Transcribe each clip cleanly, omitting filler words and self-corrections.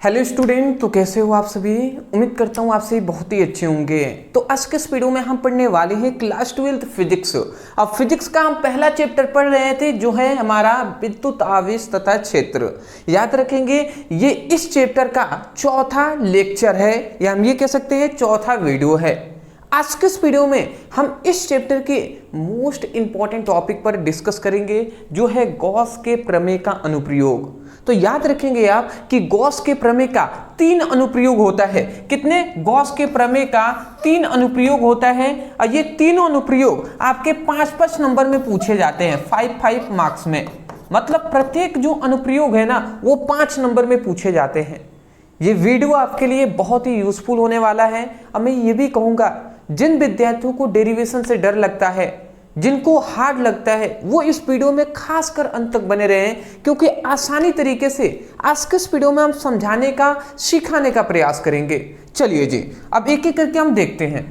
Hello student, तो कैसे हो आप सभी। उम्मीद करता हूँ आप सभी बहुत ही अच्छे होंगे। तो आज के इस वीडियो में हम पढ़ने वाले हैं क्लास 12 फिजिक्स। अब फिजिक्स का हम पहला चैप्टर पढ़ रहे थे जो है हमारा विद्युत आवेश तथा क्षेत्र। याद रखेंगे ये इस चैप्टर का चौथा लेक्चर है या हम ये कह सकते हैं चौथा वीडियो है। आज के इस वीडियो में हम इस चैप्टर के मोस्ट इंपॉर्टेंट टॉपिक पर डिस्कस करेंगे जो है गॉस के प्रमेय का अनुप्रयोग। तो याद रखेंगे आप कि गॉस के प्रमेय का 3 अनुप्रयोग होता है। कितने? गॉस के प्रमेय का 3 अनुप्रयोग होता है और ये तीनों अनुप्रयोग आपके 5-5 नंबर में पूछे जाते हैं, 5-5 मार्क्स में। मतलब प्रत्येक जो अनुप्रयोग है ना वो 5 नंबर में पूछे जाते हैं। ये वीडियो आपके लिए बहुत ही यूजफुल होने वाला है। और मैं ये भी कहूँगा जिन विद्यार्थियों को डेरिवेशन से डर लगता है, जिनको हार्ड लगता है, वो इस वीडियो में खासकर अंत तक बने रहे हैं, क्योंकि आसानी तरीके से आज के इस वीडियो में हम समझाने का, सिखाने का प्रयास करेंगे। चलिए जी, अब एक एक करके हम देखते हैं।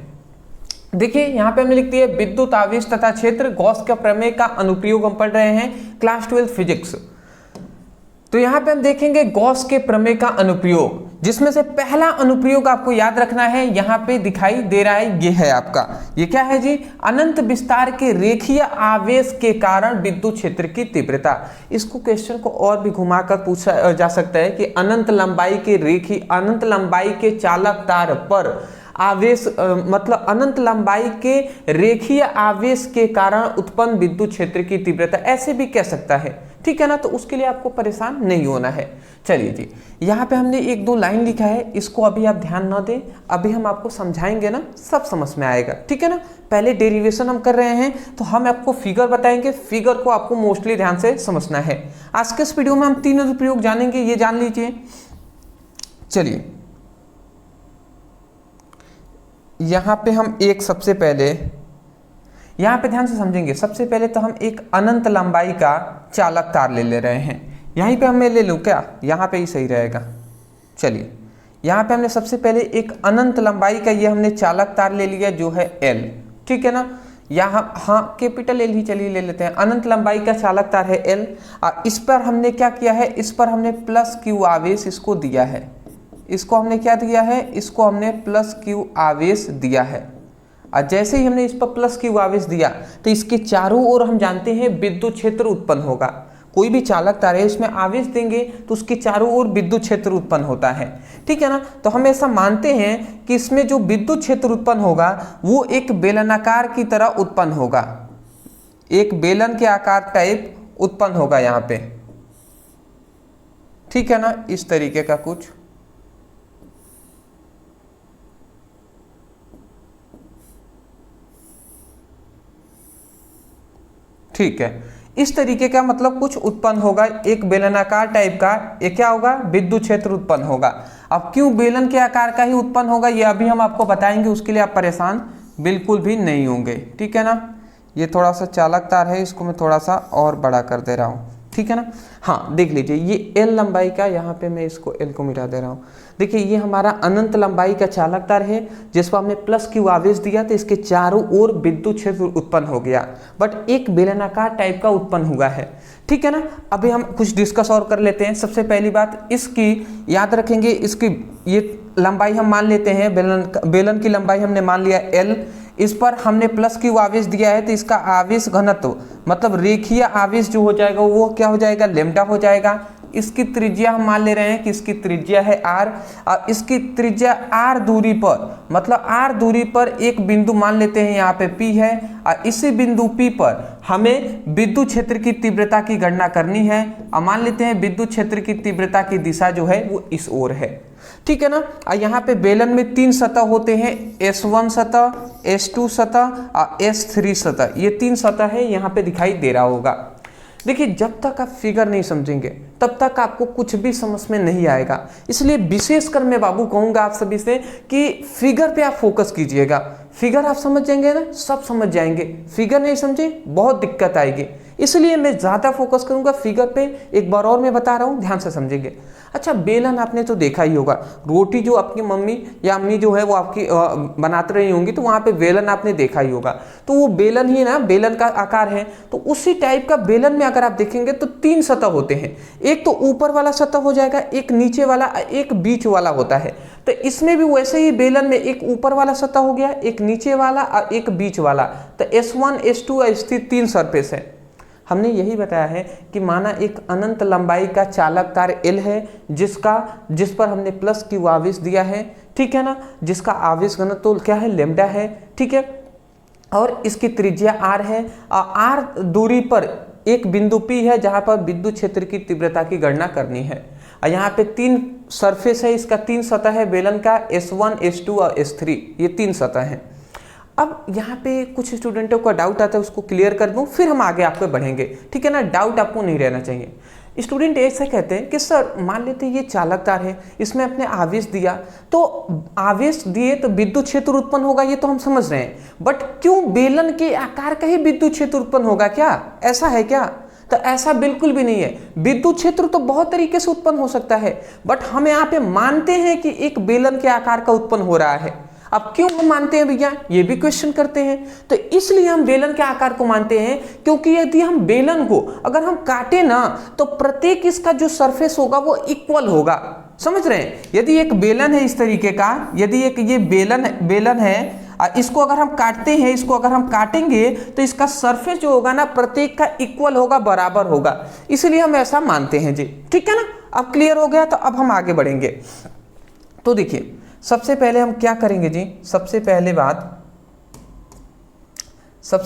देखिए यहाँ पे हमने लिख दिया विद्युत आवेश तथा क्षेत्र गॉस का प्रमेय का अनुप्रयोग हम पढ़ रहे हैं क्लास 12 फिजिक्स। तो यहाँ पे हम देखेंगे गॉस के प्रमेय का अनुप्रयोग, जिसमें से पहला अनुप्रयोग आपको याद रखना है, यहाँ पे दिखाई दे रहा है, ये है आपका। ये क्या है जी? अनंत विस्तार के रेखीय आवेश के कारण विद्युत क्षेत्र की तीव्रता। इसको क्वेश्चन को और भी घुमाकर पूछा जा सकता है कि अनंत लंबाई के चालक तार पर आवेश मतलब अनंत लंबाई के रेखीय आवेश के कारण उत्पन्न विद्युत क्षेत्र की तीव्रता, ऐसे भी कह सकता है। ठीक है ना? तो उसके लिए आपको परेशान नहीं होना है। चलिए जी, यहाँ पे हमने 1-2 लाइन लिखा है, इसको अभी आप ध्यान ना दें, अभी हम आपको समझाएंगे ना, सब समझ में आएगा। ठीक है ना? पहले डेरिवेशन हम कर रहे हैं तो हम आपको फिगर बताएंगे, फिगर को आपको मोस्टली ध्यान से समझना है। आज के इस वीडियो में हम 3 अनुप्रयोग जानेंगे, ये जान लीजिए। चलिए यहाँ पे हम एक सबसे पहले यहाँ पे ध्यान से समझेंगे। सबसे पहले तो हम एक अनंत लंबाई का चालक तार ले रहे हैं। यहीं पे हमें ले लूँ क्या? यहाँ पे ही सही रहेगा। चलिए यहाँ पे हमने सबसे पहले एक अनंत लंबाई का ये हमने चालक तार ले लिया जो है L। ठीक है ना? यहाँ हाँ कैपिटल L ही चलिए ले लेते हैं। अनंत लंबाई का चालक तार है L। इस पर हमने क्या किया है? इस पर हमने प्लस Q आवेश इसको दिया है। इसको हमने क्या दिया है? इसको हमने प्लस Q आवेश दिया है। और जैसे ही हमने इस पर प्लस Q आवेश दिया तो इसके चारों ओर हम जानते हैं विद्युत क्षेत्र उत्पन्न होगा। कोई भी चालक तार है इसमें आवेश देंगे तो उसके चारों ओर विद्युत क्षेत्र उत्पन्न होता है। ठीक है ना? तो हम ऐसा मानते हैं कि इसमें जो विद्युत क्षेत्र उत्पन्न होगा वो एक बेलनाकार की तरह उत्पन्न होगा, एक बेलन के आकार टाइप उत्पन्न होगा यहाँ पे। ठीक है ना? इस तरीके का कुछ। ठीक है, इस तरीके का मतलब कुछ उत्पन्न होगा, एक बेलनाकार टाइप का। ये क्या होगा? विद्युत क्षेत्र उत्पन्न होगा। अब क्यों बेलन के आकार का ही उत्पन्न होगा ये अभी हम आपको बताएंगे, उसके लिए आप परेशान बिल्कुल भी नहीं होंगे। ठीक है ना? ये थोड़ा सा चालक तार है, इसको मैं थोड़ा सा और बड़ा कर दे रहा हूँ। ठीक है ना? हाँ देख लीजिए, ये L लंबाई का, यहाँ पे मैं इसको L को मिटा दे रहा हूँ। देखिए ये हमारा अनंत लंबाई का चालक तार है जिस पर हमने प्लस Q आवेश दिया तो इसके चारों ओर विद्युत क्षेत्र उत्पन्न हो गया, बट एक बेलनाकार टाइप का उत्पन्न हुआ है। ठीक है ना? अभी हम कुछ डिस्कस और कर लेते हैं। सबसे पहली बात, इसकी याद रखेंगे, इसकी ये लंबाई हम मान लेते हैं, बेलन की लंबाई हमने मान लिया L। इस पर हमने प्लस Q आवेश दिया है तो इसका आवेश घनत्व मतलब रेखीय आवेश जो हो जाएगा वो क्या हो जाएगा? लैम्डा हो जाएगा। इसकी त्रिज्या हम मान ले रहे हैं कि इसकी त्रिज्या है R, और इसकी त्रिज्या R दूरी पर मतलब R दूरी पर एक बिंदु मान लेते हैं, यहाँ पे P है, और इसी बिंदु P पर हमें विद्युत क्षेत्र की तीव्रता की गणना करनी है। और मान लेते हैं विद्युत क्षेत्र की तीव्रता की दिशा जो है वो इस ओर है। ठीक है ना? और यहाँ पे बेलन में 3 सतह होते हैं, S1 सतह, S2 सतह और S3 सतह। ये 3 सतह है, यहाँ पे दिखाई दे रहा होगा। देखिए जब तक आप फिगर नहीं समझेंगे तब तक आपको कुछ भी समझ में नहीं आएगा। इसलिए विशेषकर मैं बाबू कहूँगा आप सभी से कि फिगर पे आप फोकस कीजिएगा। फिगर आप समझ जाएंगे ना, सब समझ जाएंगे। फिगर नहीं समझे बहुत दिक्कत आएगी। इसलिए मैं ज़्यादा फोकस करूंगा फिगर पे। एक बार और मैं बता रहा हूँ, ध्यान से समझेंगे। अच्छा, बेलन आपने तो देखा ही होगा, रोटी जो आपकी मम्मी या अम्मी जो है वो आपकी बनाते रही होंगी, तो वहाँ पे बेलन आपने देखा ही होगा। तो वो बेलन ही ना, बेलन का आकार है। तो उसी टाइप का बेलन में अगर आप देखेंगे तो 3 सतह होते हैं। एक तो ऊपर वाला सतह हो जाएगा, एक नीचे वाला, एक बीच वाला होता है। तो इसमें भी वैसे ही बेलन में एक ऊपर वाला सतह हो गया, एक नीचे वाला और एक बीच वाला। तो S1 S2 और S3 3 सरफेस है। हमने यही बताया है कि माना एक अनंत लंबाई का चालक तार L है, जिस पर हमने प्लस Q आवेश दिया है, ठीक है ना, जिसका आवेश घनत्व क्या है, लैम्डा है, ठीक है, और इसकी त्रिज्या R है। R दूरी पर एक बिंदु P है जहां पर विद्युत क्षेत्र की तीव्रता की गणना करनी है। और यहाँ पे 3 सरफेस है, इसका 3 सतह है बेलन का, S1 S2 और S3, ये 3 सतह हैं। अब यहाँ पे कुछ स्टूडेंटों का डाउट आता है, उसको क्लियर कर दूं, फिर हम आगे आपको बढ़ेंगे, ठीक है ना। डाउट आपको नहीं रहना चाहिए। स्टूडेंट ऐसा कहते हैं कि सर मान लेते ये चालक तार है, इसमें अपने आवेश दिया, तो आवेश दिए तो विद्युत क्षेत्र उत्पन्न होगा, ये तो हम समझ रहे हैं, बट क्यों बेलन के आकार का ही विद्युत क्षेत्र उत्पन्न होगा, क्या ऐसा है क्या? तो ऐसा बिल्कुल भी नहीं है। विद्युत क्षेत्र तो बहुत तरीके से उत्पन्न हो सकता है, बट हम यहाँ पे मानते हैं कि एक बेलन के आकार का उत्पन्न हो रहा है। अब क्यों हम मानते हैं भैया, ये भी क्वेश्चन करते हैं। तो इसलिए हम बेलन के आकार को मानते हैं, क्योंकि यदि हम बेलन को अगर हम काटे ना, तो प्रत्येक इसका जो सरफेस होगा वो इक्वल होगा। समझ रहे हैं? यदि एक बेलन है इस तरीके का, यदि एक ये बेलन है, इसको अगर हम काटते हैं, इसको अगर हम काटेंगे तो इसका सरफेस जो होगा ना, प्रत्येक का इक्वल होगा, बराबर होगा। इसलिए हम ऐसा मानते हैं जी, ठीक है ना। अब क्लियर हो गया, तो अब हम आगे बढ़ेंगे। तो देखिए, सबसे पहले हम क्या करेंगे जी, सबसे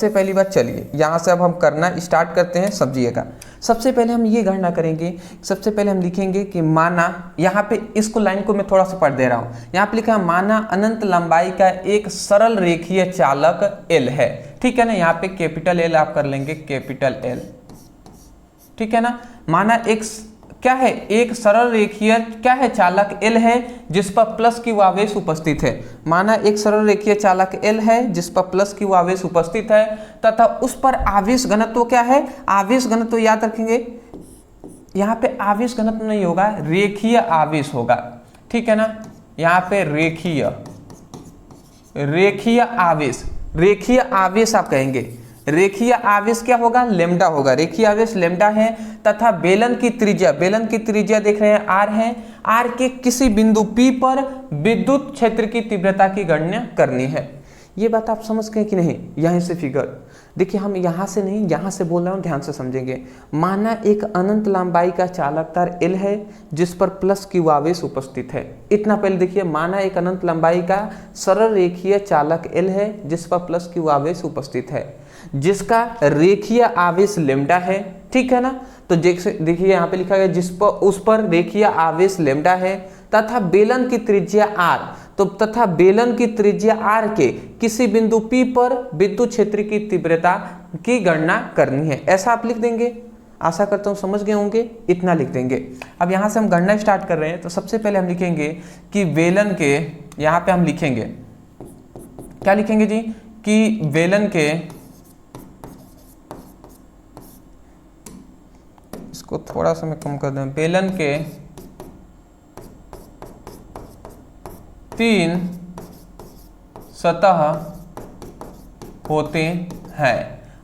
पहली बात चलिए यहाँ से अब हम करना स्टार्ट करते हैं, समझिएगा। सबसे पहले हम ये गणना करेंगे, सबसे पहले हम लिखेंगे कि माना, यहाँ पे इसको लाइन को मैं थोड़ा सा पढ़ दे रहा हूँ। यहाँ पे लिखा है माना अनंत लंबाई का एक सरल रेखीय चालक L है, ठीक है ना। यहाँ पे कैपिटल L आप कर लेंगे, कैपिटल L, ठीक है ना। माना एक क्या है, एक सरल रेखीय क्या है, चालक L है, जिस पर प्लस Q आवेश उपस्थित है। माना एक सरल रेखीय चालक L है जिस पर प्लस Q आवेश उपस्थित है, तथा उस पर आवेश घनत्व क्या है, आवेश घनत्व याद रखेंगे, यहाँ पे आवेश घनत्व नहीं होगा, रेखीय आवेश होगा, ठीक है ना। यहाँ पे रेखीय आवेश आप कहेंगे। रेखीय आवेश क्या होगा, लैम्डा होगा। रेखीय आवेश लैम्डा है, तथा बेलन की त्रिज्या देख रहे हैं R है। R के किसी बिंदु P पर विद्युत क्षेत्र की तीव्रता की गणना करनी है। ये बात आप समझ गए कि नहीं? यहाँ से फिगर देखिए, हम यहाँ से नहीं, यहाँ से बोल रहा हूँ, ध्यान से समझेंगे। माना एक अनंत लंबाई का चालक तार L है जिस पर प्लस Q आवेश उपस्थित है। इतना पहले देखिए, माना एक अनंत लंबाई का सरल रेखीय चालक L है जिस पर प्लस Q आवेश उपस्थित है, जिसका रेखीय आवेश लैम्डा है, ठीक है ना। तो देखिए यहाँ पे लिखा गया उस पर रेखीय आवेश लैम्डा है, तथा बेलन की त्रिज्या R, तो तथा बेलन की त्रिज्या R के किसी बिंदु P पर विद्युत क्षेत्र की तीव्रता की गणना करनी है। ऐसा आप लिख देंगे, आशा करता हूँ समझ गए होंगे, इतना लिख देंगे। अब यहाँ से हम गणना स्टार्ट कर रहे हैं, तो सबसे पहले हम लिखेंगे कि बेलन के, यहाँ पे हम लिखेंगे, क्या लिखेंगे जी, कि बेलन के, इसको थोड़ा सा मैं कम कर दूं, बेलन के 3 सतह होते हैं।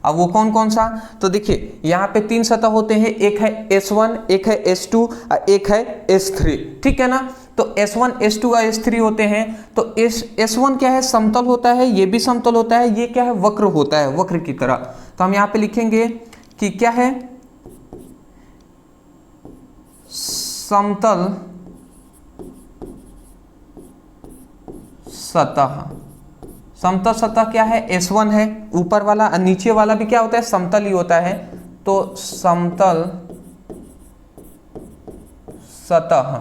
अब वो कौन कौन सा, तो देखिए यहाँ पे 3 सतह होते हैं, एक है S1, एक है S2 और एक है S3, ठीक है ना। तो S1 S2 और S3 होते हैं। तो S1 क्या है, समतल होता है, ये भी समतल होता है, ये क्या है, वक्र होता है, वक्र की तरह। तो हम यहाँ पे लिखेंगे कि क्या है, समतल सतह क्या है, S1 है, ऊपर वाला, नीचे वाला भी क्या होता है, समतल ही होता है। तो समतल सतह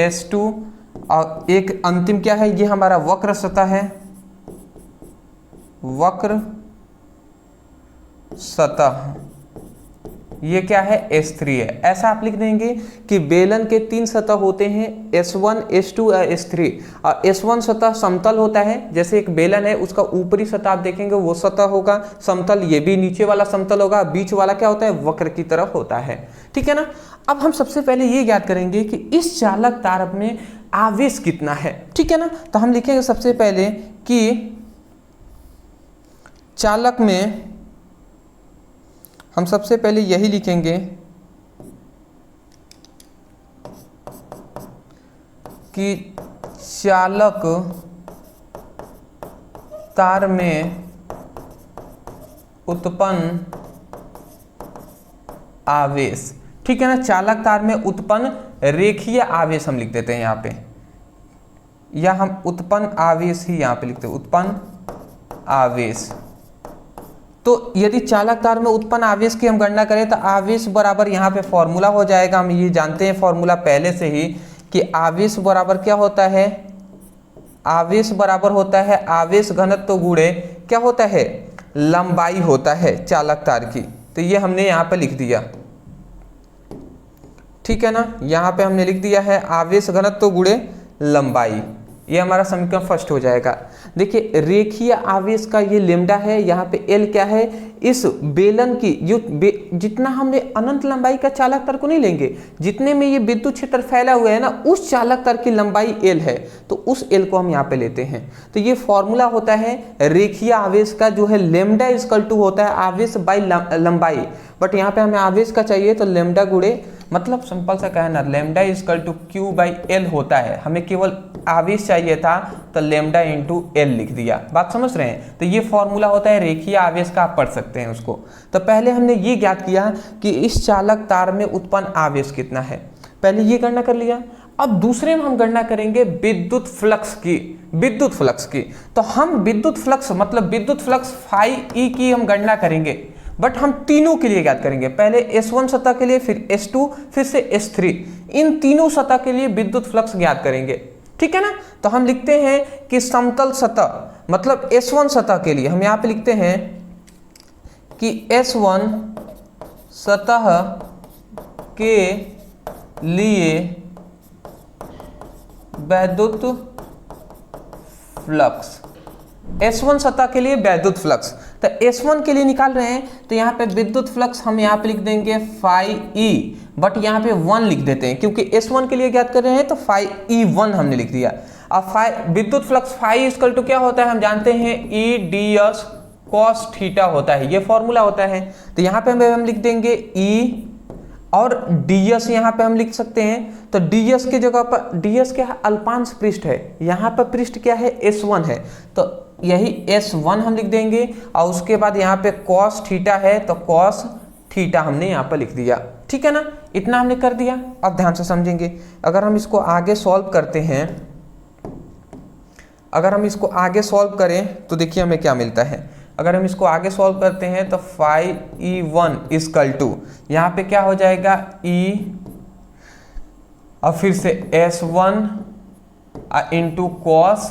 S2, और एक अंतिम क्या है, ये हमारा वक्र सतह है, वक्र सतह, ये क्या है S3 है। ऐसा आप लिख देंगे कि बेलन के 3 सतह होते हैं, S1, S2 और S3। और S1 सतह समतल होता है, जैसे एक बेलन है उसका ऊपरी सतह आप देखेंगे वो सतह होगा समतल, ये भी नीचे वाला समतल होगा, बीच वाला क्या होता है वक्र की तरफ होता है, ठीक है ना। अब हम सबसे पहले ये ज्ञात करेंगे कि इस चालक तार में आवेश कितना है, ठीक है ना। तो हम लिखेंगे सबसे पहले कि चालक में हम सबसे पहले यही लिखेंगे कि चालक तार में उत्पन्न आवेश, ठीक है ना। चालक तार में उत्पन्न रेखीय आवेश हम लिख देते हैं यहाँ पे, या हम उत्पन्न आवेश ही यहाँ पे लिखते हैं, उत्पन्न आवेश। तो यदि चालक तार में उत्पन्न आवेश की हम गणना करें तो आवेश बराबर यहाँ पे फॉर्मूला हो जाएगा, हम ये जानते हैं फॉर्मूला पहले से ही कि आवेश बराबर क्या होता है, आवेश बराबर होता है आवेश घनत्व गुणे क्या होता है, लंबाई होता है चालक तार की। तो ये हमने यहाँ पे लिख दिया, ठीक है ना। यहाँ पे हमने लिख दिया है आवेश घनत्व गुणे लंबाई, ये हमारा समीकरण फर्स्ट हो जाएगा। देखिए रेखीय आवेश का ये लेमडा है, यहाँ पे एल क्या है, इस बेलन की जितना हमने अनंत लंबाई का चालक तार को नहीं लेंगे, जितने में ये विद्युत क्षेत्र फैला हुआ है ना उस चालक तार की लंबाई एल है, तो उस एल को हम यहाँ पे लेते हैं। तो ये फॉर्मूला होता है रेखीय आवेश का जो है लेमडा इक्वल टू होता है आवेश बाई लंबाई, बट यहाँ पे हमें आवेश का चाहिए तो लेमडा गुणे मतलब सिंपल सा कहना lambda equal to Q by L होता है, हमें केवल आवेश चाहिए था तो लेमडा इंटू एल लिख दिया, बात समझ रहे हैं। तो ये फॉर्मूला होता है रेखीय आवेश का, आप पढ़ सकते हैं उसको। तो पहले हमने ये ज्ञात किया कि इस चालक तार में उत्पन्न आवेश कितना है, पहले ये गणना कर लिया। अब दूसरे में हम गणना करेंगे विद्युत फ्लक्स की, विद्युत फ्लक्स की। तो हम विद्युत फ्लक्स मतलब विद्युत फ्लक्स फाई ई की हम गणना करेंगे, बट हम तीनों के लिए ज्ञात करेंगे, पहले S1 सतह के लिए, फिर S2, फिर से S3, इन तीनों सतह के लिए विद्युत फ्लक्स ज्ञात करेंगे, ठीक है ना। तो हम लिखते हैं कि समतल सतह मतलब S1 सतह के लिए हम यहाँ पे लिखते हैं कि S1 सतह के लिए विद्युत फ्लक्स, S1 सतह के लिए विद्युत फ्लक्स। तो S1 के लिए निकाल रहे हैं तो यहाँ पे विद्युत फ्लक्स हम यहाँ पे लिख देंगे फाई ई, बट यहाँ पे 1 लिख देते हैं क्योंकि S1 के लिए ज्ञात कर रहे हैं तो फाई ई 1 हमने लिख दिया। अब फाई विद्युत फ्लक्स फाई इक्वल टू क्या होता है हम जानते हैं E D S cos theta होता है, ये फॉर्मूला होता है। तो यहाँ पे हम लिख देंगे ई और ds यहाँ पे हम लिख सकते हैं, तो ds की जगह पर ds क्या है अल्पांश पृष्ठ है, यहाँ पर पृष्ठ क्या है S1 है, तो यही S1 हम लिख देंगे और उसके बाद यहाँ पे cos थीटा है तो cos थीटा हमने यहाँ पर लिख दिया, ठीक है ना। इतना हमने कर दिया। अब ध्यान से समझेंगे, अगर हम इसको आगे सॉल्व करते हैं, अगर हम इसको आगे सॉल्व करें तो देखिए हमें क्या मिलता है। अगर हम इसको आगे सॉल्व करते हैं तो फाई ई 1 इक्वल टू यहाँ पे क्या हो जाएगा ई और फिर से S1 इंटू कॉस,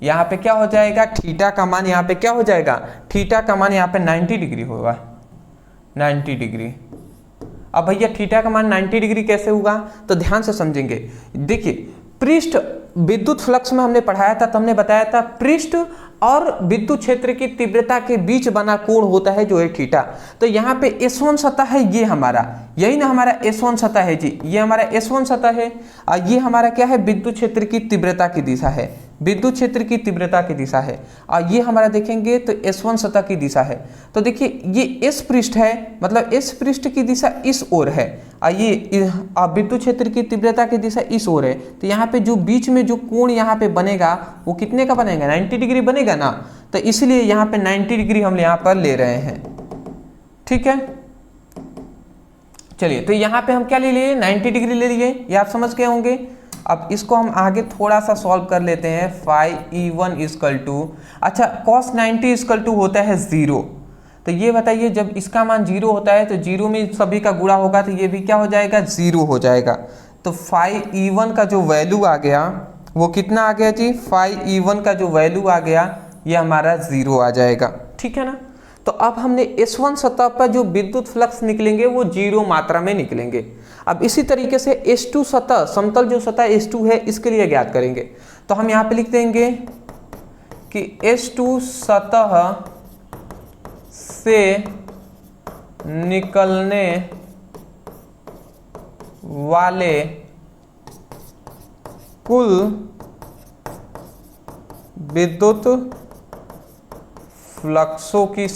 यहाँ पे क्या हो जाएगा थीटा का मान, यहाँ पे क्या हो जाएगा थीटा का मान यहाँ पे 90 डिग्री होगा, 90 डिग्री। अब भैया थीटा का मान 90 डिग्री कैसे होगा, तो ध्यान से समझेंगे। देखिए पृष्ठ विद्युत फ्लक्स में हमने पढ़ाया था, तो हमने बताया था पृष्ठ और विद्युत क्षेत्र की तीव्रता के बीच बना कोण होता है जो है थीटा। तो यहाँ पे S1 सतह है, ये हमारा यही ना हमारा S1 सतह है जी, ये हमारा S1 सतह है और ये हमारा क्या है विद्युत क्षेत्र की तीव्रता की दिशा है, विद्युत क्षेत्र की तीव्रता की दिशा है और ये हमारा देखेंगे तो S1 सतह की दिशा है। तो देखिए ये S पृष्ठ है, मतलब S पृष्ठ की दिशा इस ओर है और ये विद्युत क्षेत्र की तीव्रता की दिशा इस ओर है। तो यहाँ पे जो बीच में जो कोण यहाँ पे बनेगा वो कितने का बनेगा 90 डिग्री बनेगा ना, तो इसलिए यहाँ पे 90 डिग्री हम यहाँ पर ले रहे हैं, ठीक है। चलिए तो यहाँ पे हम क्या ले लिए 90 डिग्री ले लिए, ये आप समझ गए होंगे। अब इसको हम आगे थोड़ा सा सॉल्व कर लेते हैं। फाई ई 1 इक्वल टू, अच्छा cos 90 इक्वल टू होता है 0, तो ये बताइए जब इसका मान 0 होता है तो 0 में सभी का गुणा होगा तो ये भी क्या हो जाएगा 0 हो जाएगा। तो फाई ई 1 का जो वैल्यू आ गया वो कितना आ गया जी, फाई ई 1 का जो वैल्यू आ गया ये हमारा 0 आ जाएगा, ठीक है ना। तो अब हमने S1 सतह पर जो विद्युत फ्लक्स निकलेंगे वो 0 मात्रा में निकलेंगे। अब इसी तरीके से S2 सतह, समतल जो सतह S2 है, इसके लिए ज्ञात करेंगे। तो हम यहाँ पे लिख देंगे कि S2 सतह से निकलने वाले कुल विद्युत फ्लक्सों की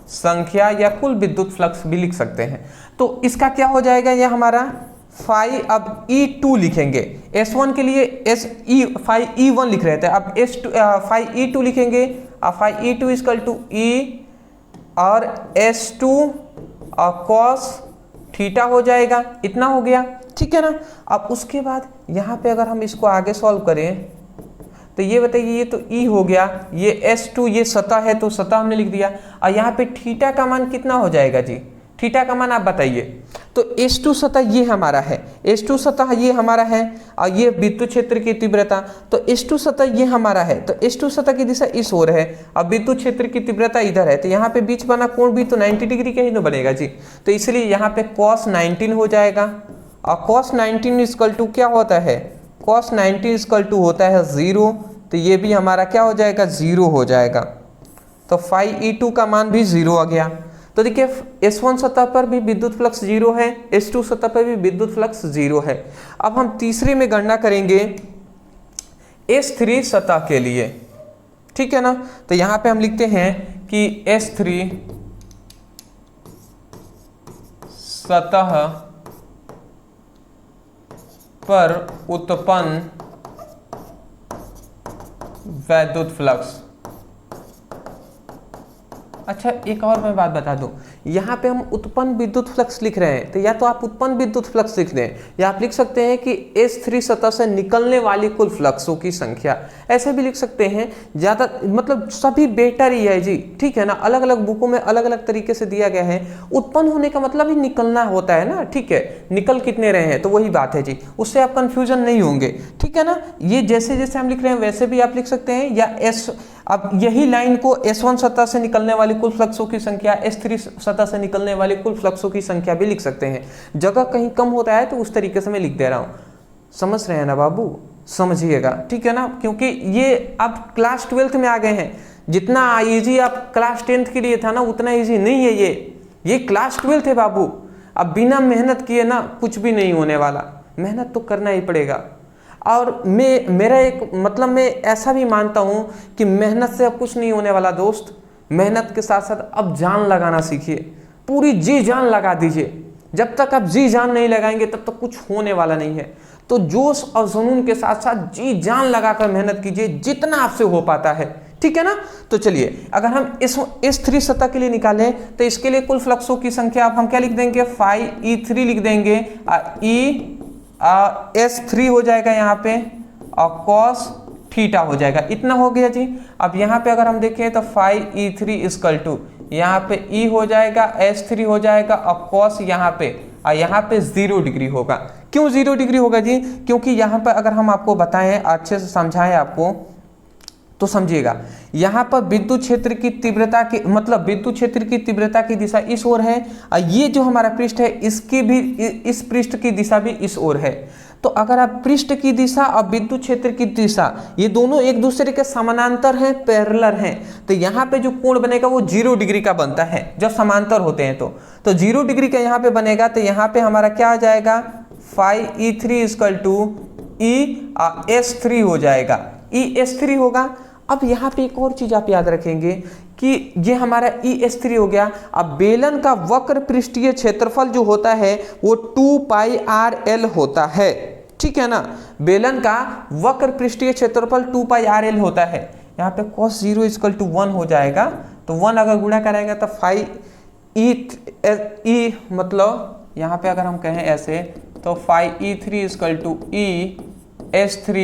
संख्या या कुल विद्युत फ्लक्स भी लिख सकते हैं। तो इसका क्या हो जाएगा, यह हमारा फाई, अब E2 लिखेंगे। S1 के लिए फाई E1 लिख रहे थे, अब फाई E2 लिखेंगे। अब phi E2 equal to E और S2 और cos थीटा हो जाएगा, इतना हो गया, ठीक है ना। अब उसके बाद यहाँ पे अगर हम इसको आगे सॉल्व करें तो ये बताइए, ये तो E हो गया, ये S2 ये सतह है तो सतह हमने लिख दिया। और यहाँ पे थीटा का मान कितना हो जाएगा जी, थीटा का मान आप बताइए। तो S2 सतह ये हमारा है, S2 सतह ये हमारा है, और ये विद्युत क्षेत्र की तीव्रता, तो S2 सतह ये हमारा है, तो S2 सतह की दिशा इस ओर है, अब विद्युत क्षेत्र की तीव्रता इधर है, तो यहाँ पे बीच बना कोण भी तो 90 डिग्री का ही ना बनेगा जी। तो इसलिए यहाँ पे cos 19 हो जाएगा, और cos 19 इक्वल टू क्या होता है, cos 19 इक्वल टू होता है 0, तो ये भी हमारा क्या हो जाएगा, 0 हो जाएगा। तो फाई E2 का मान भी 0 आ गया। तो देखिए S1 सतह पर भी विद्युत फ्लक्स 0 है, S2 सतह पर भी विद्युत फ्लक्स 0 है। अब हम तीसरे में गणना करेंगे S3 सतह के लिए, ठीक है ना। तो यहां पे हम लिखते हैं कि S3 सतह पर उत्पन्न वैद्युत फ्लक्स। अच्छा, एक और मैं बात बता दूं, यहाँ पे हम उत्पन्न विद्युत फ्लक्स लिख रहे हैं, तो या तो आप उत्पन्न विद्युत फ्लक्स लिख दें, या आप लिख सकते हैं कि S3 सतह से निकलने वाली कुल फ्लक्सों की संख्या, ऐसे भी लिख सकते हैं। ज़्यादा मतलब सभी बेटर ही है जी, ठीक है ना। अलग अलग बुकों में अलग अलग तरीके से दिया गया है। उत्पन्न होने का मतलब ही निकलना होता है ना, ठीक है, निकल कितने रहे हैं, तो वही बात है जी, उससे आप कन्फ्यूजन नहीं होंगे, ठीक है ना। ये जैसे जैसे हम लिख रहे हैं वैसे भी आप लिख सकते हैं, या अब यही लाइन को S1 सतह से निकलने वाली कुल फ्लक्सों की संख्या, S3 सतह से निकलने वाली कुल फ्लक्सों की संख्या भी लिख सकते हैं। जगह कहीं कम होता है तो उस तरीके से मैं लिख दे रहा हूँ, समझ रहे हैं ना बाबू, समझिएगा, ठीक है ना। क्योंकि ये अब क्लास 12th में आ गए हैं, जितना इजी आप क्लास 10th के लिए था ना उतना इजी नहीं है ये क्लास 12th है बाबू। अब बिना मेहनत किए ना कुछ भी नहीं होने वाला, मेहनत तो करना ही पड़ेगा। और मेरा एक मतलब मैं ऐसा भी मानता हूँ कि मेहनत से अब कुछ नहीं होने वाला दोस्त। मेहनत के साथ साथ अब जान लगाना सीखिए, पूरी जी जान लगा दीजिए। जब तक आप जी जान नहीं लगाएंगे तब तक कुछ होने वाला नहीं है। तो जोश और जुनून के साथ साथ जी जान लगाकर मेहनत कीजिए जितना आपसे हो पाता है, ठीक है ना। तो चलिए, अगर हम S3 सतह के लिए निकालें तो इसके लिए कुल फ्लक्सों की संख्या अब हम क्या लिख देंगे, फाई E3 लिख देंगे, S3 हो जाएगा यहाँ पे, और cos थीटा हो जाएगा, इतना हो गया जी। अब यहाँ पे अगर हम देखें तो फाई E3 इक्वल टू यहाँ पे E हो जाएगा, S3 हो जाएगा, और cos यहाँ पे 0 डिग्री होगा। क्यों 0 डिग्री होगा जी, क्योंकि यहाँ पर अगर हम आपको बताएं, अच्छे से समझाएं आपको तो समझिएगा। यहाँ पर विद्युत क्षेत्र की तीव्रता की मतलब विद्युत क्षेत्र की तीव्रता की दिशा इस ओर है, और ये जो हमारा पृष्ठ है इसकी भी, इस पृष्ठ की दिशा भी इस ओर है। तो अगर आप पृष्ठ की दिशा और विद्युत क्षेत्र की दिशा ये दोनों एक दूसरे के समानांतर हैं, पैरेलल हैं, तो यहाँ पे जो कोण बनेगा वो 0 डिग्री का बनता है जब समांतर होते हैं। तो 0 डिग्री का यहाँ पे बनेगा, तो यहाँ पे हमारा क्या आ जाएगा, phi E3 equal to S3 हो जाएगा, S3 होगा। अब यहाँ पे एक और चीज आप याद रखेंगे कि ये हमारा S3 हो गया। अब बेलन का वक्र पृष्ठीय क्षेत्रफल जो होता है वो 2πRL होता है, ठीक है ना। बेलन का वक्र पृष्ठीय क्षेत्रफल 2πRL होता है। यहाँ पे cos 0 इक्वल टू 1 हो जाएगा, तो 1 अगर गुणा कराएगा तो फाई E मतलब यहाँ पे अगर हम कहें ऐसे तो phi E3 equal to S3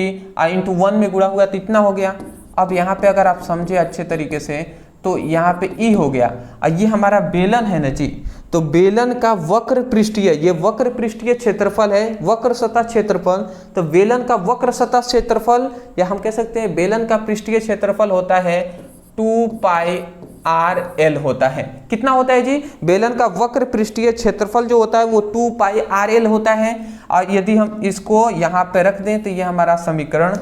into 1 में गुणा हुआ तो इतना हो गया। अब यहाँ पे अगर आप समझे अच्छे तरीके से तो यहाँ पे E हो गया, और ये हमारा बेलन है ना जी। तो बेलन का वक्र पृष्ठीय, ये वक्र पृष्ठीय क्षेत्रफल है, वक्र सतह क्षेत्रफल। तो बेलन का वक्र सतह क्षेत्रफल, या हम कह सकते हैं बेलन का पृष्ठीय क्षेत्रफल होता है 2πRL। आर एल होता है। कितना होता है जी? बेलन का वक्र पृष्ठीय क्षेत्रफल जो होता है वो 2 पाई आर एल होता है। और यदि हम इसको यहाँ पे रख दें तो ये हमारा समीकरण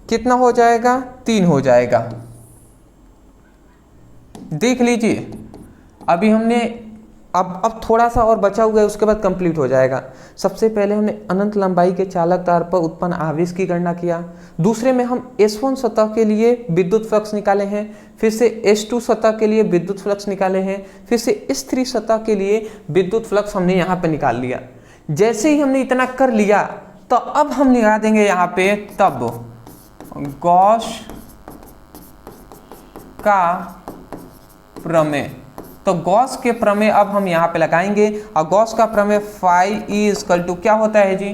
कितना हो जाएगा? 3 हो जाएगा। देख लीजिए, अभी हमने अब थोड़ा सा और बचा हुआ है, उसके बाद कंप्लीट हो जाएगा। सबसे पहले हमने अनंत लंबाई के चालक तार पर उत्पन्न आवेश की गणना किया। दूसरे में हम S1 सतह के लिए विद्युत फ्लक्स निकाले हैं, फिर से S2 सतह के लिए विद्युत फ्लक्स निकाले हैं, फिर से S3 सतह के लिए विद्युत फ्लक्स हमने यहाँ पे निकाल लिया। जैसे ही हमने इतना कर लिया तो अब हम लगा देंगे यहाँ पे तब गॉस का प्रमेय। तो गॉस के प्रमेय अब हम यहाँ पे लगाएंगे, और गॉस का प्रमेय फाई ई इक्वल टू क्या होता है जी?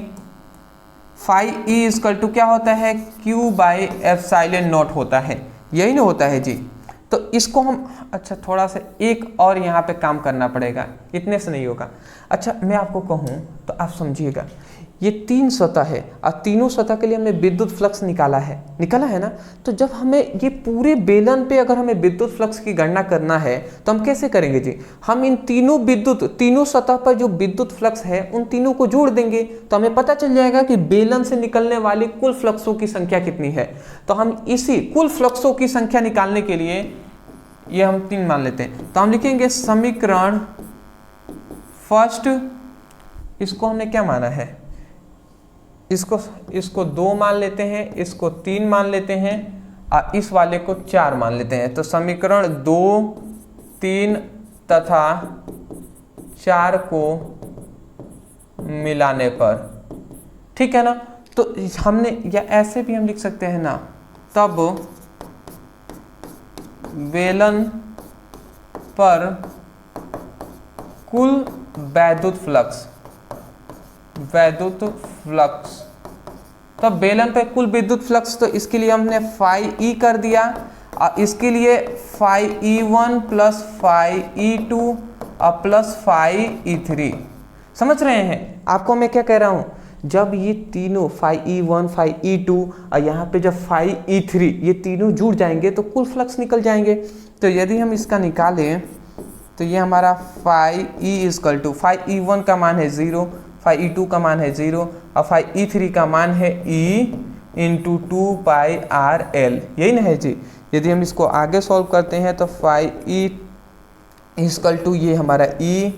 फाई ई इक्वल टू क्या होता है? Q बाई एप्सिलॉन नॉट होता है, यही ना होता है जी। तो इसको हम अच्छा थोड़ा सा एक और यहाँ पे काम करना पड़ेगा, इतने से नहीं होगा। अच्छा मैं आपको कहूँ तो आप समझिएगा, ये 3 सतह है और तीनों सतह के लिए हमने विद्युत फ्लक्स निकाला है ना। तो जब हमें ये पूरे बेलन पे अगर हमें विद्युत फ्लक्स की गणना करना है तो हम कैसे करेंगे जी? हम इन तीनों सतह पर जो विद्युत फ्लक्स है उन तीनों को जोड़ देंगे, तो हमें पता चल जाएगा कि बेलन से निकलने वाली कुल फ्लक्सों की संख्या कितनी है। तो हम इसी कुल फ्लक्सों की संख्या निकालने के लिए ये हम 3 मान लेते हैं, तो हम लिखेंगे समीकरण फर्स्ट, इसको हमने क्या माना है? इसको 2 मान लेते हैं, इसको 3 मान लेते हैं और इस वाले को 4 मान लेते हैं। तो समीकरण 2, 3 तथा 4 को मिलाने पर, ठीक है ना। तो हमने या ऐसे भी हम लिख सकते हैं ना, तब बेलन पर कुल वैद्युत फ्लक्स, तो बेलन पे कुल विद्युत फ्लक्स, तो इसके लिए हमने फाई ई कर दिया और इसके लिए phi E1 plus phi E2 और प्लस फाई E3। समझ रहे हैं आपको मैं क्या कह रहा हूं? जब ये तीनों फाई E1 फाई E2 और यहाँ पे जब फाई E3 ये तीनों जुड़ जाएंगे तो कुल फ्लक्स निकल जाएंगे। तो यदि हम इसका निकालें तो ये हमारा phi E equal to phi E1 का मान है 0, फाई E2 का मान है 0 और फाई E3 का मान है E into 2 pi R L, यही ना है जी। यदि हम इसको आगे सॉल्व करते हैं तो फाई ई इक्वल टू ये हमारा E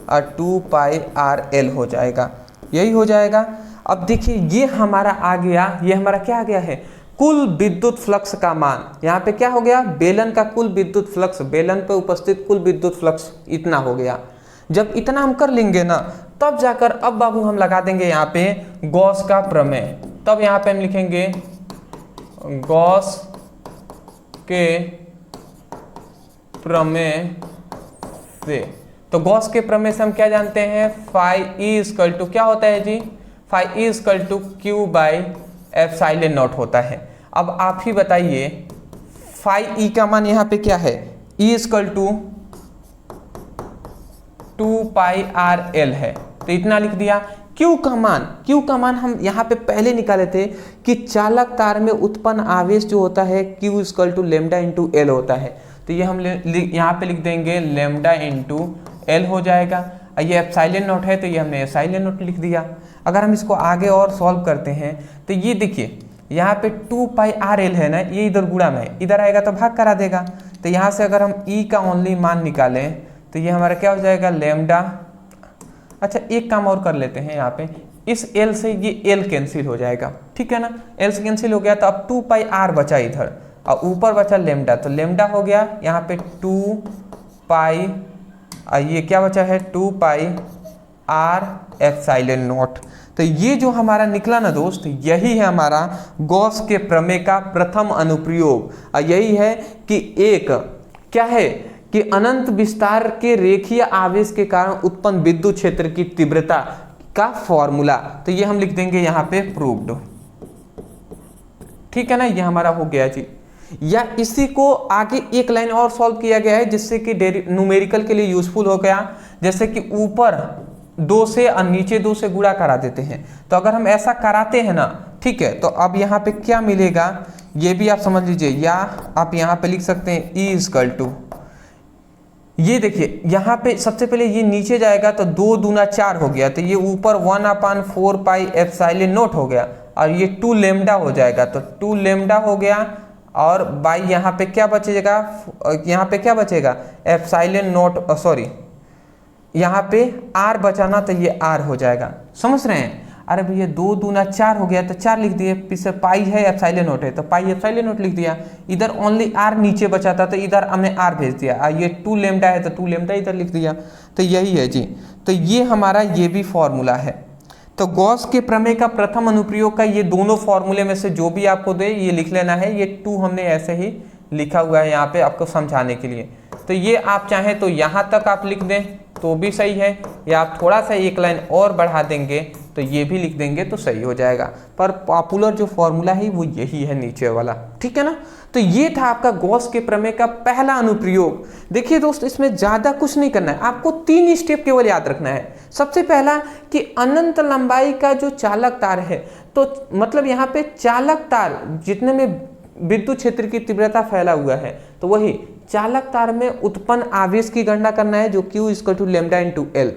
और 2 पाई आर एल हो जाएगा, यही हो जाएगा। अब देखिए ये हमारा आ गया, ये हमारा क्या आ गया है? कुल विद्युत फ्लक्स का मान। यहाँ पे क्या हो गया? बेलन का कुल विद्युत फ्लक्स, बेलन पे उपस्थित कुल विद्युत फ्लक्स इतना हो गया। जब इतना हम कर लेंगे ना तब जाकर अब बाबू हम लगा देंगे यहाँ पे गॉस का प्रमेय। तब यहाँ पे हम लिखेंगे गॉस के प्रमेय से। तो गॉस के प्रमेय से हम क्या जानते हैं? फाई ई इक्वल टू क्या होता है जी? Phi E equal to Q by epsilon naught होता है। अब आप ही बताइए फाई ई का मान यहाँ पे क्या है? E equal to 2 pi R L है, तो इतना लिख दिया। Q का मान हम यहाँ पे पहले निकाले थे कि चालक तार में उत्पन्न आवेश जो होता है Q equal to lambda into L होता है। तो ये हम यहाँ पे लिख देंगे लेमडा इंटू एल हो जाएगा। ये एप्सिलॉन नॉट है तो ये हमने एप्सिलॉन नॉट लिख दिया। अगर हम इसको आगे और सॉल्व करते हैं तो ये देखिए यहाँ पे 2 पाई आर एल है ना, ये इधर गुणा में, इधर आएगा तो भाग करा देगा। तो यहाँ से अगर हम E का ओनली मान निकालें तो ये हमारा क्या हो जाएगा? लेमडा। अच्छा एक काम और कर लेते हैं, यहाँ पे इस L से ये L कैंसिल हो जाएगा, ठीक है ना। L से कैंसिल हो गया तो अब 2 पाई आर बचा इधर और ऊपर बचा लेमडा, तो लेमडा हो गया यहाँ पे 2 पाई, ये क्या बचा है? 2 पाई आर एप्सिलॉन नॉट। तो ये जो हमारा निकला ना दोस्त, यही है हमारा गॉस के प्रमेय का प्रथम अनुप्रयोग। और यही है कि एक क्या है कि अनंत विस्तार के रेखीय आवेश के कारण उत्पन्न विद्युत क्षेत्र की तीव्रता का फॉर्मूला। तो ये हम लिख देंगे यहाँ पे प्रूव्ड, ठीक है ना। ये हमारा हो गया जी। या इसी को आगे एक लाइन और सॉल्व किया गया है जिससे कि न्यूमेरिकल के लिए यूजफुल हो गया। जैसे कि ऊपर 2 से और नीचे 2 से गुणा करा देते हैं। तो अगर हम ऐसा कराते हैं ना, ठीक है, तो अब यहाँ पे क्या मिलेगा ये भी आप समझ लीजिए। या आप यहाँ पे लिख सकते हैं E इक्वल टू ये देखिए यहाँ पे सबसे पहले ये नीचे जाएगा तो 2 दूना 4 हो गया, तो ये ऊपर 1/4 पाई एप्सिलॉन नॉट हो गया, और ये 2 लेमडा हो जाएगा, तो 2 लेमडा हो गया, और बाई यहाँ पे क्या बचेगा, यहाँ पे क्या बचेगा एप्सिलॉन नॉट, सॉरी यहाँ पे आर बचाना, तो ये आर हो जाएगा, समझ रहे हैं। अरे भैया 2 दूना 4 हो गया, तो 4 लिख दिए, पीछे पाई है एप्सिलॉन नॉट है तो पाई एप्सिलॉन नॉट लिख दिया, इधर ओनली आर नीचे बचा था तो इधर हमने आर भेज दिया, और ये 2 लेमडा है तो 2 लेमडा इधर लिख दिया, तो यही है जी। तो ये हमारा ये भी फॉर्मूला है। तो गॉस के प्रमेय का प्रथम अनुप्रयोग का ये दोनों फॉर्मूले में से जो भी आपको दे ये लिख लेना है, ये 2 हमने ऐसे ही लिखा हुआ है यहाँ पे आपको समझाने के लिए। तो ये आप चाहें तो यहाँ तक आप लिख दें तो भी सही है, या आप थोड़ा सा एक लाइन और बढ़ा देंगे तो ये भी लिख देंगे तो सही हो जाएगा, पर पॉपुलर जो फॉर्मूला है वो यही है नीचे वाला, ठीक है ना। तो ये था आपका गॉस के प्रमेय का पहला अनुप्रयोग। देखिए दोस्त, इसमें ज्यादा कुछ नहीं करना है, आपको 3 स्टेप केवल याद रखना है। सबसे पहला कि अनंत लंबाई का जो चालक तार है, तो मतलब यहाँ पे चालक तार जितने में विद्युत क्षेत्र की तीव्रता फैला हुआ है, तो वही चालक तार में उत्पन्न आवेश की गणना करना है, जो Q = लैम्डा × L।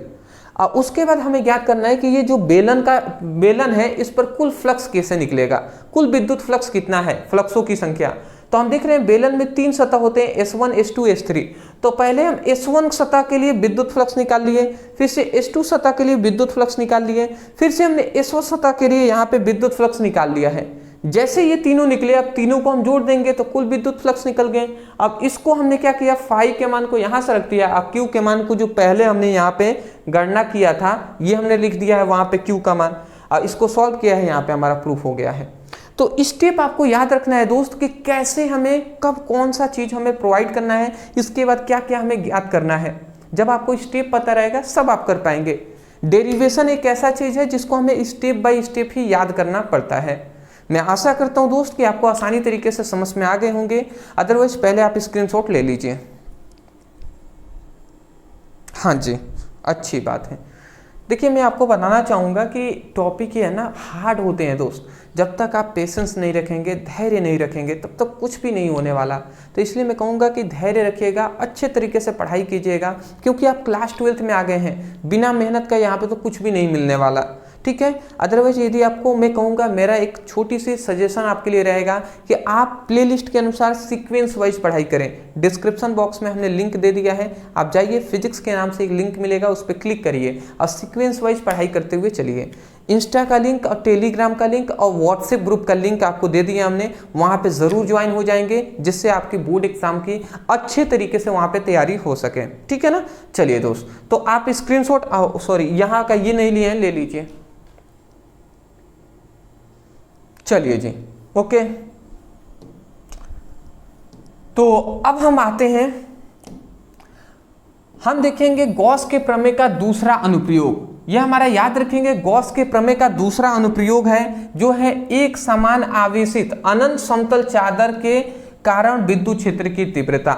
और उसके बाद हमें ज्ञात करना है कि ये जो बेलन है इस पर कुल फ्लक्स कैसे निकलेगा, कुल विद्युत फ्लक्स कितना है, फ्लक्सों की संख्या। तो हम देख रहे हैं बेलन में 3 सतह होते हैं, S1 S2 S3। तो पहले हम S1 सतह के लिए विद्युत फ्लक्स निकाल लिए, फिर से S2 सतह के लिए विद्युत फ्लक्स निकाल लिए, फिर से हमने S1 सतह के लिए यहाँ पे विद्युत फ्लक्स निकाल लिया है। जैसे ये तीनों निकले, अब तीनों को हम जोड़ देंगे तो कुल विद्युत फ्लक्स निकल गए। अब इसको हमने क्या किया, फाई के मान को यहाँ से रख दिया, अब क्यू के मान को जो पहले हमने यहाँ पे गणना किया था ये हमने लिख दिया है वहाँ पे क्यू का मान, और इसको सॉल्व किया है, यहाँ पे हमारा प्रूफ हो गया है। तो स्टेप आपको याद रखना है दोस्त कि कैसे हमें कब कौन सा चीज हमें प्रोवाइड करना है, इसके बाद क्या क्या हमें ज्ञात करना है। जब आपको स्टेप पता रहेगा सब आप कर पाएंगे। डेरिवेशन एक ऐसा चीज है जिसको हमें स्टेप बाय स्टेप ही याद करना पड़ता है। मैं आशा करता हूं दोस्त कि आपको आसानी तरीके से समझ में आ गए होंगे, अदरवाइज पहले आप स्क्रीनशॉट ले लीजिए। हाँ जी, अच्छी बात है। देखिए मैं आपको बताना चाहूँगा कि टॉपिक ये है ना हार्ड होते हैं दोस्त, जब तक आप पेशेंस नहीं रखेंगे, धैर्य नहीं रखेंगे, तब तक कुछ भी नहीं होने वाला। तो इसलिए मैं कहूँगा कि धैर्य रखिएगा, अच्छे तरीके से पढ़ाई कीजिएगा, क्योंकि आप क्लास 12th में आ गए हैं, बिना मेहनत का यहाँ पे तो कुछ भी नहीं मिलने वाला, ठीक है। अदरवाइज यदि आपको, मैं कहूँगा मेरा एक छोटी सी सजेशन आपके लिए रहेगा कि आप प्लेलिस्ट के अनुसार सीक्वेंस वाइज पढ़ाई करें। डिस्क्रिप्शन बॉक्स में हमने लिंक दे दिया है, आप जाइए, फिजिक्स के नाम से एक लिंक मिलेगा, उस पर क्लिक करिए और सीक्वेंस वाइज पढ़ाई करते हुए चलिए। इंस्टा का लिंक और टेलीग्राम का लिंक और व्हाट्सएप ग्रुप का लिंक आपको दे दिया हमने, वहाँ पे ज़रूर ज्वाइन हो जाएंगे, जिससे आपकी बोर्ड एग्जाम की अच्छे तरीके से वहाँ पे तैयारी हो सके, ठीक है ना। चलिए दोस्त, तो आप स्क्रीनशॉट, सॉरी यहाँ का ये नहीं लिए हैं, ले लीजिए। चलिए जी, ओके। तो अब हम आते हैं, हम देखेंगे गॉस के प्रमेय का दूसरा अनुप्रयोग। यह हमारा याद रखेंगे, गॉस के प्रमेय का दूसरा अनुप्रयोग है जो है एक समान आवेशित अनंत समतल चादर के कारण विद्युत क्षेत्र की तीव्रता।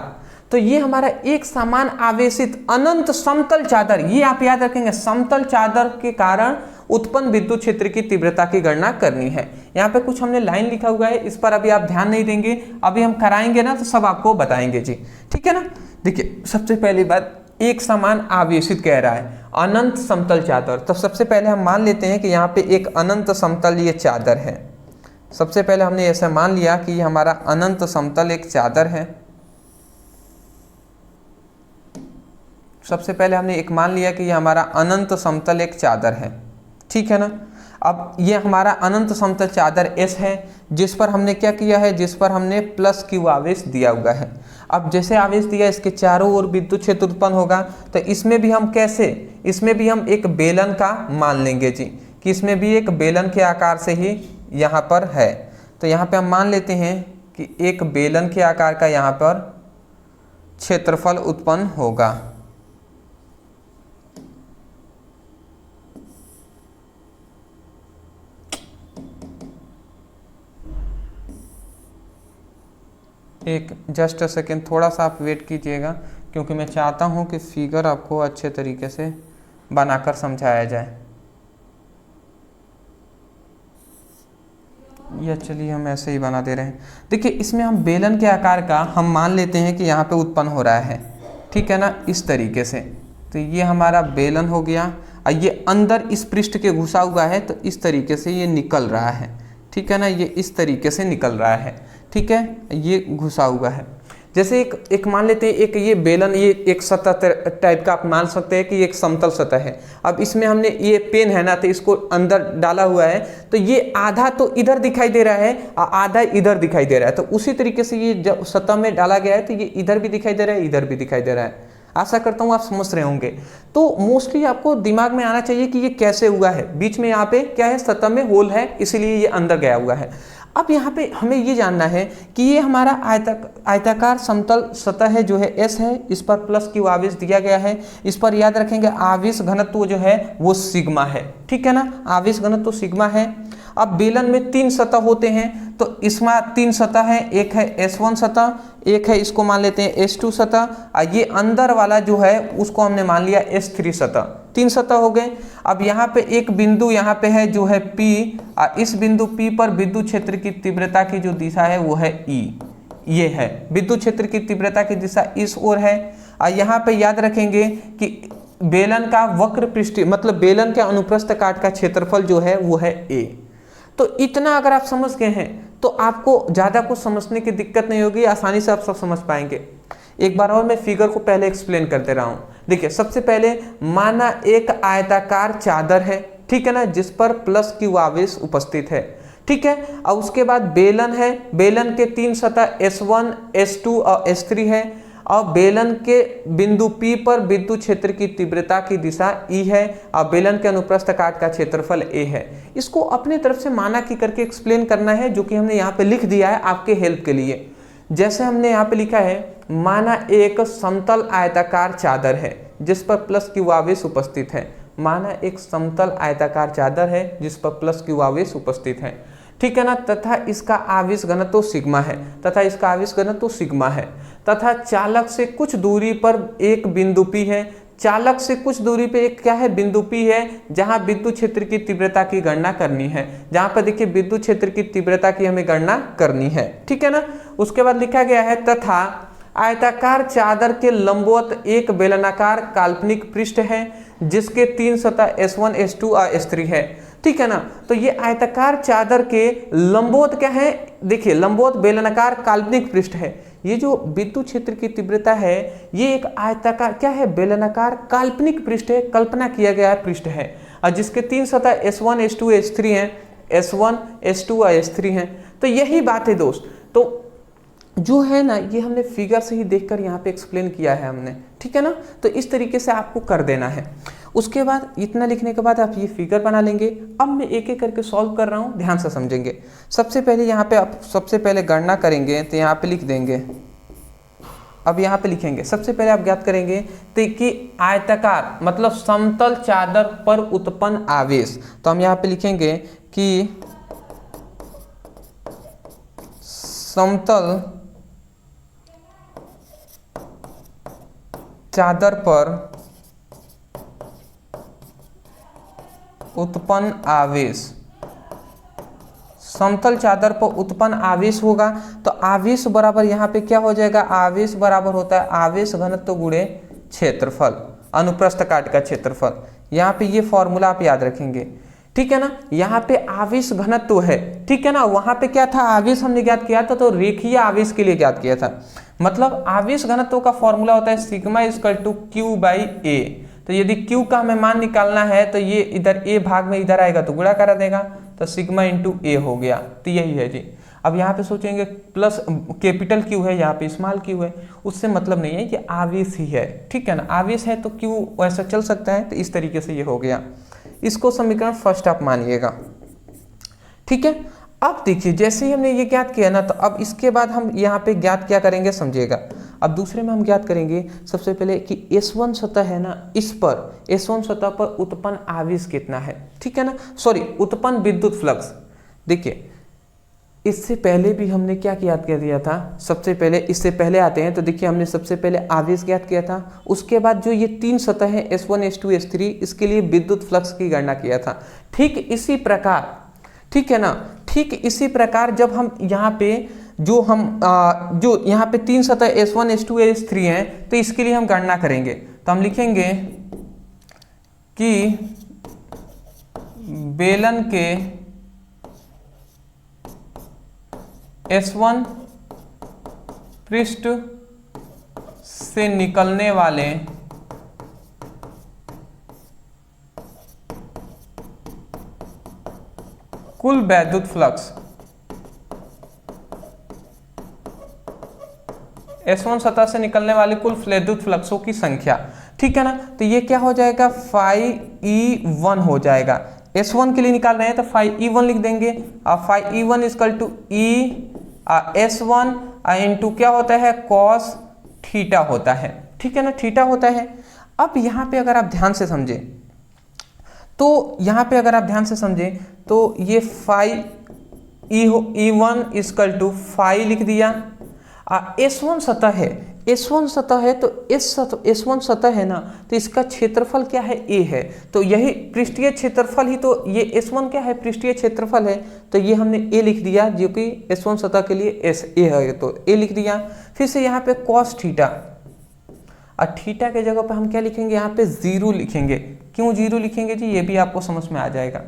तो ये हमारा एक समान आवेशित अनंत समतल चादर, ये आप याद रखेंगे, समतल चादर के कारण उत्पन्न विद्युत क्षेत्र की तीव्रता की गणना करनी है। यहाँ पे कुछ हमने लाइन लिखा हुआ है, इस पर अभी आप ध्यान नहीं देंगे, अभी हम कराएंगे ना तो सब आपको बताएंगे जी, ठीक है ना। देखिए सबसे पहली बात, एक समान आवेशित कह रहा है, अनंत समतल चादर। तो सबसे पहले हम मान लेते हैं कि यहाँ पे एक अनंत समतल ये चादर है। सबसे पहले हमने ऐसा मान लिया कि ये हमारा अनंत समतल एक चादर है। सबसे पहले हमने एक मान लिया कि ये हमारा अनंत समतल एक चादर है, ठीक है ना। अब ये हमारा अनंत समतल चादर S है, जिस पर हमने क्या किया है, जिस पर हमने प्लस Q आवेश दिया हुआ है। अब जैसे आवेश दिया, इसके चारों ओर विद्युत क्षेत्र उत्पन्न होगा, तो इसमें भी हम कैसे, इसमें भी हम एक बेलन का मान लेंगे जी, कि इसमें भी एक बेलन के आकार से ही यहाँ पर है। तो यहाँ पे हम मान लेते हैं कि एक बेलन के आकार का यहाँ पर क्षेत्रफल उत्पन्न होगा। एक जस्ट अ सेकेंड, थोड़ा सा आप वेट कीजिएगा, क्योंकि मैं चाहता हूं कि फिगर आपको अच्छे तरीके से बनाकर समझाया जाए। या चलिए हम ऐसे ही बना दे रहे हैं। देखिए इसमें हम बेलन के आकार का हम मान लेते हैं कि यहाँ पे उत्पन्न हो रहा है, ठीक है ना, इस तरीके से। तो ये हमारा बेलन हो गया, और ये अंदर इस पृष्ठ के घुसा हुआ है, तो इस तरीके से ये निकल रहा है, ठीक है ना, ये इस तरीके से निकल रहा है, ठीक है, ये घुसा हुआ है। जैसे एक मान लेते हैं, एक ये बेलन, ये एक सतह टाइप का आप मान सकते हैं कि ये एक समतल सतह है। अब इसमें हमने ये पेन है ना, तो इसको अंदर डाला हुआ है, तो ये आधा तो इधर दिखाई दे रहा है और आधा इधर दिखाई दे रहा है। तो उसी तरीके से ये जब सतह में डाला गया है, तो ये इधर भी दिखाई दे रहा है, इधर भी दिखाई दे रहा है। आशा करता हूँ आप समझ रहे होंगे। तो मोस्टली आपको दिमाग में आना चाहिए कि ये कैसे हुआ है। बीच में यहाँ पे क्या है, सतह में होल है, इसीलिए ये अंदर गया हुआ है। अब यहाँ पे हमें ये जानना है कि ये हमारा आयताकार समतल सतह है जो है एस है, इस पर प्लस क्यू आवेश दिया गया है। इस पर याद रखेंगे आवेश घनत्व जो है वो सिग्मा है, ठीक है ना, आवेश घनत्व सिग्मा है। अब बेलन में 3 सतह होते हैं, तो इसमें 3 सतह है, एक है S1 सतह, एक है इसको मान लेते हैं S2 सतह, और ये अंदर वाला जो है उसको हमने मान लिया S3 सतह। 3 सतह हो गए। अब यहाँ पे एक बिंदु यहाँ पे है जो है P, और इस बिंदु P पर विद्युत क्षेत्र की तीव्रता की जो दिशा है वो है E। ये है विद्युत क्षेत्र की तीव्रता की दिशा इस ओर है। और यहाँ पे याद रखेंगे कि बेलन का वक्र पृष्ठ मतलब बेलन के अनुप्रस्थ काट का क्षेत्रफल जो है वो है A। तो इतना अगर आप समझ गए हैं तो आपको ज़्यादा कुछ समझने की दिक्कत नहीं होगी, आसानी से आप सब समझ पाएंगे। एक बार और मैं फिगर को पहले एक्सप्लेन कर दे रहा हूँ। देखिए, सबसे पहले माना एक आयताकार चादर है, ठीक है ना, जिस पर प्लस क्यू आवेश उपस्थित है, ठीक है। और उसके बाद बेलन है, बेलन के 3 सतह S1, S2 और S3 है, और बेलन के बिंदु P पर विद्युत क्षेत्र की तीव्रता की दिशा E है, और बेलन के अनुप्रस्थ काट का क्षेत्रफल A है। इसको अपने तरफ से माना की करके एक्सप्लेन करना है, जो कि हमने यहाँ पे लिख दिया है आपके हेल्प के लिए। जैसे हमने यहाँ पे लिखा है, माना एक समतल आयताकार चादर है जिस पर प्लस क्यू आवेश उपस्थित है। माना एक समतल आयताकार चादर है जिस पर प्लस क्यू आवेश उपस्थित है, ठीक है ना, तथा इसका आवेश घनत्व सिग्मा है, तथा इसका आवेश घनत्व सिग्मा है, तथा चालक से कुछ दूरी पर एक बिंदु P है। चालक से कुछ दूरी पे एक क्या है, बिंदु P है, जहां विद्युत क्षेत्र की तीव्रता की गणना करनी है। जहां पर देखिए विद्युत क्षेत्र की तीव्रता की हमें गणना करनी है, ठीक है ना। उसके बाद लिखा गया है, तथा आयताकार चादर के लंबवत एक बेलनाकार काल्पनिक पृष्ठ है जिसके 3 सतह S1, S2 और S3 है, ठीक है ना। तो ये आयताकार चादर के लंबवत क्या है, देखिए लंबवत बेलनाकार काल्पनिक पृष्ठ है। ये जो विद्युत क्षेत्र की तीव्रता है ये एक आयताकार क्या है, बेलनाकार काल्पनिक पृष्ठ है, कल्पना किया गया पृष्ठ है, और जिसके 3 सतह S1, S2, S3 हैं, S1, S2 और S3 हैं। तो यही बात है दोस्त। तो जो है ना, ये हमने फिगर से ही देखकर यहाँ पे एक्सप्लेन किया है हमने, ठीक है ना। तो इस तरीके से आपको कर देना है। उसके बाद इतना लिखने के बाद आप ये फिगर बना लेंगे। अब मैं एक एक करके सॉल्व कर रहा हूँ, ध्यान से समझेंगे। सबसे पहले यहाँ पे आप सबसे पहले गणना करेंगे, तो यहाँ पे लिख देंगे। अब यहाँ पे लिखेंगे, सबसे पहले आप ज्ञात करेंगे तो कि आयताकार मतलब समतल चादर पर उत्पन्न आवेश। तो हम यहाँ पे लिखेंगे कि समतल चादर पर उत्पन्न आवेश, समतल चादर पर उत्पन्न आवेश होगा। तो आवेश बराबर यहाँ पे क्या हो जाएगा, आवेश बराबर होता है आवेश घनत्व गुणे क्षेत्रफल, अनुप्रस्थ काट का क्षेत्रफल। यहाँ पे ये फॉर्मूला आप याद रखेंगे, ठीक है ना। यहाँ पे आवेश घनत्व है, ठीक है ना। वहां पे क्या था, आवेश हमने ज्ञात किया था, तो रेखीय आवेश के लिए ज्ञात किया था। मतलब आवेश घनत्व का फॉर्मूला होता है sigma equal to Q by A. तो यदि क्यू का हमें मान निकालना है तो ये इधर ए भाग में इधर आएगा तो गुणा करा देगा, तो सिग्मा इंटू ए हो गया। तो यही है जी। अब यहाँ पे सोचेंगे प्लस कैपिटल क्यू है, यहाँ पे स्मॉल क्यू है, उससे मतलब नहीं है, ये आवेश ही है, ठीक है ना। आवेश है तो क्यू वैसा चल सकता है। तो इस तरीके से ये हो गया। इसको समीकरण फर्स्ट आप मानिएगा, ठीक है। अब देखिए, जैसे ही हमने ये ज्ञात किया ना, तो अब इसके बाद हम यहाँ पे ज्ञात क्या करेंगे समझिएगा। अब दूसरे में हम ज्ञात करेंगे सबसे पहले कि S1 सतह है ना, इस पर S1 सतह पर उत्पन्न आवेश कितना है, ठीक है ना, सॉरी उत्पन्न विद्युत फ्लक्स। देखिए इससे पहले भी हमने क्या ज्ञात कर दिया था, सबसे पहले इससे पहले आते हैं। तो देखिए हमने सबसे पहले आवेश ज्ञात किया था, उसके बाद जो ये 3 सतह है S1, S2, S3, इसके लिए विद्युत फ्लक्स की गणना किया था। ठीक इसी प्रकार, ठीक है ना, ठीक इसी प्रकार जब हम यहाँ पे जो हम जो यहाँ पे 3 सतह S1 S2 S3 हैं, तो इसके लिए हम गणना करेंगे। तो हम लिखेंगे कि बेलन के S1 पृष्ठ से निकलने वाले कुल वैद्युत फ्लक्स S1 सतह से निकलने वाले कुल वैद्युत फ्लक्सों की संख्या, ठीक है ना। तो ये क्या हो जाएगा, φE1 हो जाएगा। S1 के लिए निकाल रहे हैं तो φE1 लिख देंगे। और φE1 equal to E S1 into क्या होता है, cos थीटा होता है, ठीक है ना, थीटा होता है। अब यहाँ पे अगर आप ध्यान से समझें तो यहाँ पे अगर आप ध्यान से समझें तो ये φE1 इक्वल टू फाई लिख दिया। S1 सतह है, S1 सतह है तो S1 सतह है ना, तो इसका क्षेत्रफल क्या है, A है। तो यही पृष्ठीय क्षेत्रफल ही तो ये S1 क्या है, पृष्ठीय क्षेत्रफल है। तो ये हमने A लिख दिया, जो कि S1 सतह के लिए A है, तो A लिख दिया। फिर से यहाँ पे cos थीटा, और थीटा के जगह पर हम क्या लिखेंगे, यहाँ पे 0 लिखेंगे। क्यों 0 लिखेंगे जी, ये भी आपको समझ में आ जाएगा।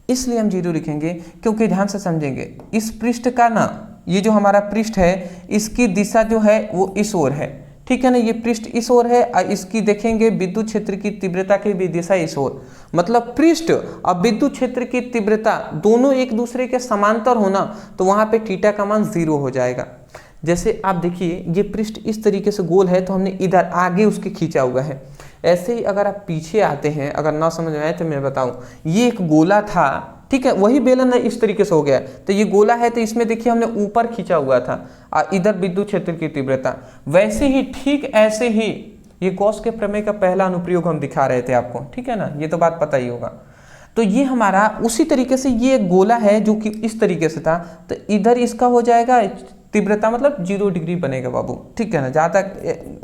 इसलिए हम 0 लिखेंगे क्योंकि ध्यान से समझेंगे, इस पृष्ठ का ना, ये जो हमारा पृष्ठ है इसकी दिशा जो है वो इस ओर है, ठीक है ना। ये पृष्ठ इस ओर है और इसकी देखेंगे विद्युत क्षेत्र की तीव्रता की भी दिशा इस ओर। मतलब पृष्ठ और विद्युत क्षेत्र की तीव्रता दोनों एक दूसरे के समांतर होना, तो वहां पे थीटा का मान 0 हो जाएगा। जैसे आप देखिए ये पृष्ठ इस तरीके से गोल है, तो हमने इधर आगे उसके खींचा हुआ है। ऐसे ही अगर आप पीछे आते हैं, अगर ना समझ में आए तो मैं बताऊं, ये एक गोला था, ठीक है, वही बेलन इस तरीके से हो गया। तो ये गोला है, तो इसमें देखिए हमने ऊपर खींचा हुआ था और इधर विद्युत क्षेत्र की तीव्रता। वैसे ही ठीक ऐसे ही ये गॉस के प्रमेय का पहला अनुप्रयोग हम दिखा रहे थे आपको, ठीक है ना, ये तो बात पता ही होगा। तो ये हमारा उसी तरीके से ये गोला है जो कि इस तरीके से था, तो इधर इसका हो जाएगा तीव्रता, मतलब 0 डिग्री बनेगा बाबू, ठीक है ना। ज़्यादा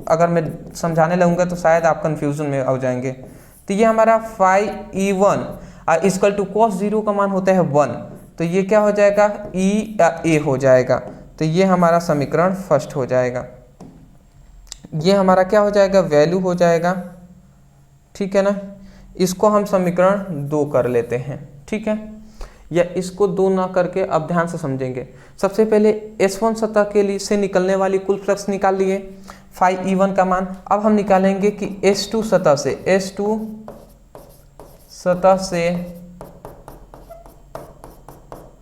अगर मैं समझाने लगूंगा तो शायद आप कंफ्यूजन में आ जाएंगे। तो ये हमारा φE1 इक्वल टू cos 0 का मान होता है 1, तो ये क्या हो जाएगा, E हो जाएगा। तो ये हमारा समीकरण फर्स्ट हो जाएगा। ये हमारा क्या हो जाएगा, वैल्यू हो जाएगा, ठीक है ना। इसको हम समीकरण 2 कर लेते हैं, ठीक है, या इसको 2 ना करके अब ध्यान से समझेंगे। सबसे पहले S1 सतह के लिए से निकलने वाली कुल फ्लक्स निकाल लिए, φE1 का मान। अब हम निकालेंगे कि S2 सतह से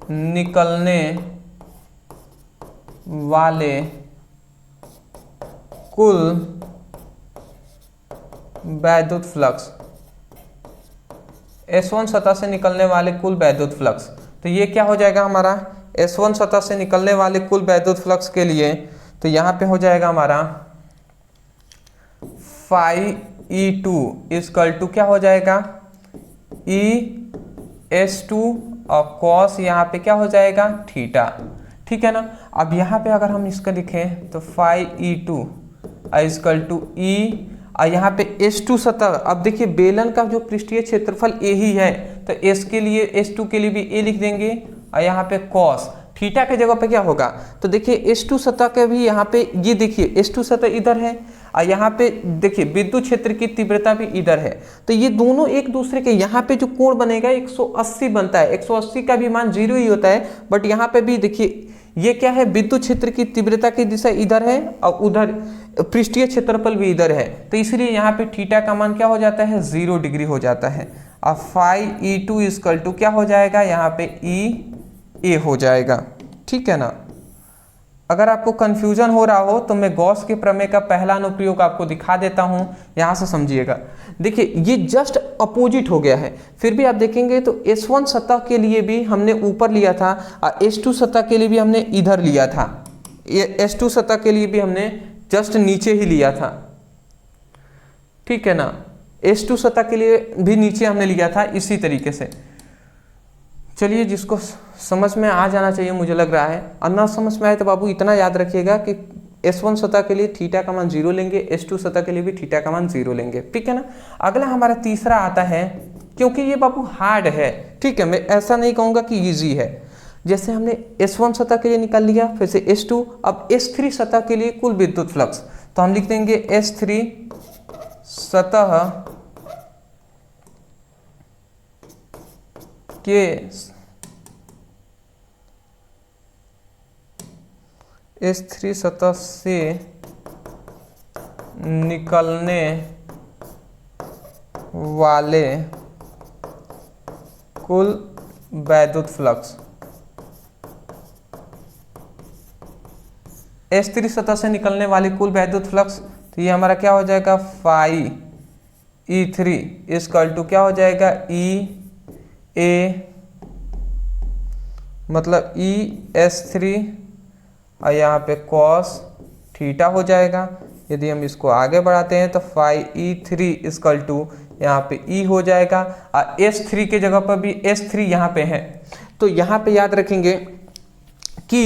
निकलने वाले कुल वैद्युत फ्लक्स, S1 सतह से निकलने वाले कुल वैद्युत फ्लक्स। तो ये क्या हो जाएगा हमारा, S1 सतह से निकलने वाले कुल वैद्युत फ्लक्स के लिए, तो यहाँ पे हो जाएगा हमारा φE2 इक्वल टू क्या हो जाएगा, ES2 और cos यहाँ पे क्या हो जाएगा, थीटा, ठीक है ना। अब यहाँ पे अगर हम इसका लिखें तो φE2 इक्वल टू E, और यहाँ पे S2 सतह, अब देखिए बेलन का जो पृष्ठीय क्षेत्रफल A ही है, तो S के लिए S2 के लिए भी A लिख देंगे, और यहाँ पे cos थीटा के जगह पे क्या होगा, तो देखिए S2 सतह के भी यहाँ पे, ये देखिए S2 सतह इधर है, और यहाँ पे देखिए विद्युत क्षेत्र की तीव्रता भी इधर है। तो ये दोनों एक दूसरे के, यहाँ पे जो कोण बनेगा 180 बनता है, 180 का भी मान 0 ही होता है, बट यहाँ पे भी देखिए ये क्या है, विद्युत क्षेत्र की तीव्रता की दिशा इधर है और उधर पृष्ठीय क्षेत्रफल भी इधर है, तो इसलिए यहाँ पे थीटा का मान क्या हो जाता है, 0 डिग्री हो जाता है। अब φE2 इक्वल टू क्या हो जाएगा, यहाँ पे EA हो जाएगा, ठीक है ना। अगर आपको कंफ्यूजन हो रहा हो तो मैं गॉस के प्रमेय का पहला अनुप्रयोग आपको दिखा देता हूं, यहां से समझिएगा। देखिए ये जस्ट अपोजिट हो गया है, फिर भी आप देखेंगे तो S1 सतह के लिए भी हमने ऊपर लिया था और S2 सतह के लिए भी हमने इधर लिया था, ये S2 सतह के लिए भी हमने जस्ट नीचे ही लिया था, ठीक है ना। S2 सतह के लिए भी नीचे हमने लिया था इसी तरीके से। चलिए, जिसको समझ में आ जाना चाहिए मुझे लग रहा है, और ना समझ में आए तो बाबू इतना याद रखिएगा कि S1 सतह के लिए थीटा का मान 0 लेंगे, S2 सतह के लिए भी थीटा का मान 0 लेंगे, ठीक है ना। अगला हमारा तीसरा आता है, क्योंकि ये बाबू हार्ड है, ठीक है, मैं ऐसा नहीं कहूँगा कि ईजी है, जैसे हमने S1 सतह के लिए निकाल लिया, फिर से S2, अब S3 सतह के लिए कुल विद्युत फ्लक्स, तो हम लिख देंगे S3 सतह के S3 सतह से निकलने वाले कुल वैद्युत फ्लक्स। S3 सतह से निकलने वाली कुल वैद्युत फ्लक्स, तो ये हमारा क्या हो जाएगा फाई E3 इक्वल टू क्या हो जाएगा EA, मतलब ES3 और यहाँ पे cos थीटा हो जाएगा। यदि हम इसको आगे बढ़ाते हैं तो फाई E3 इक्वल टू यहाँ पे E हो जाएगा, और S3 के जगह पर भी S3 यहाँ पे है, तो यहाँ पे याद रखेंगे कि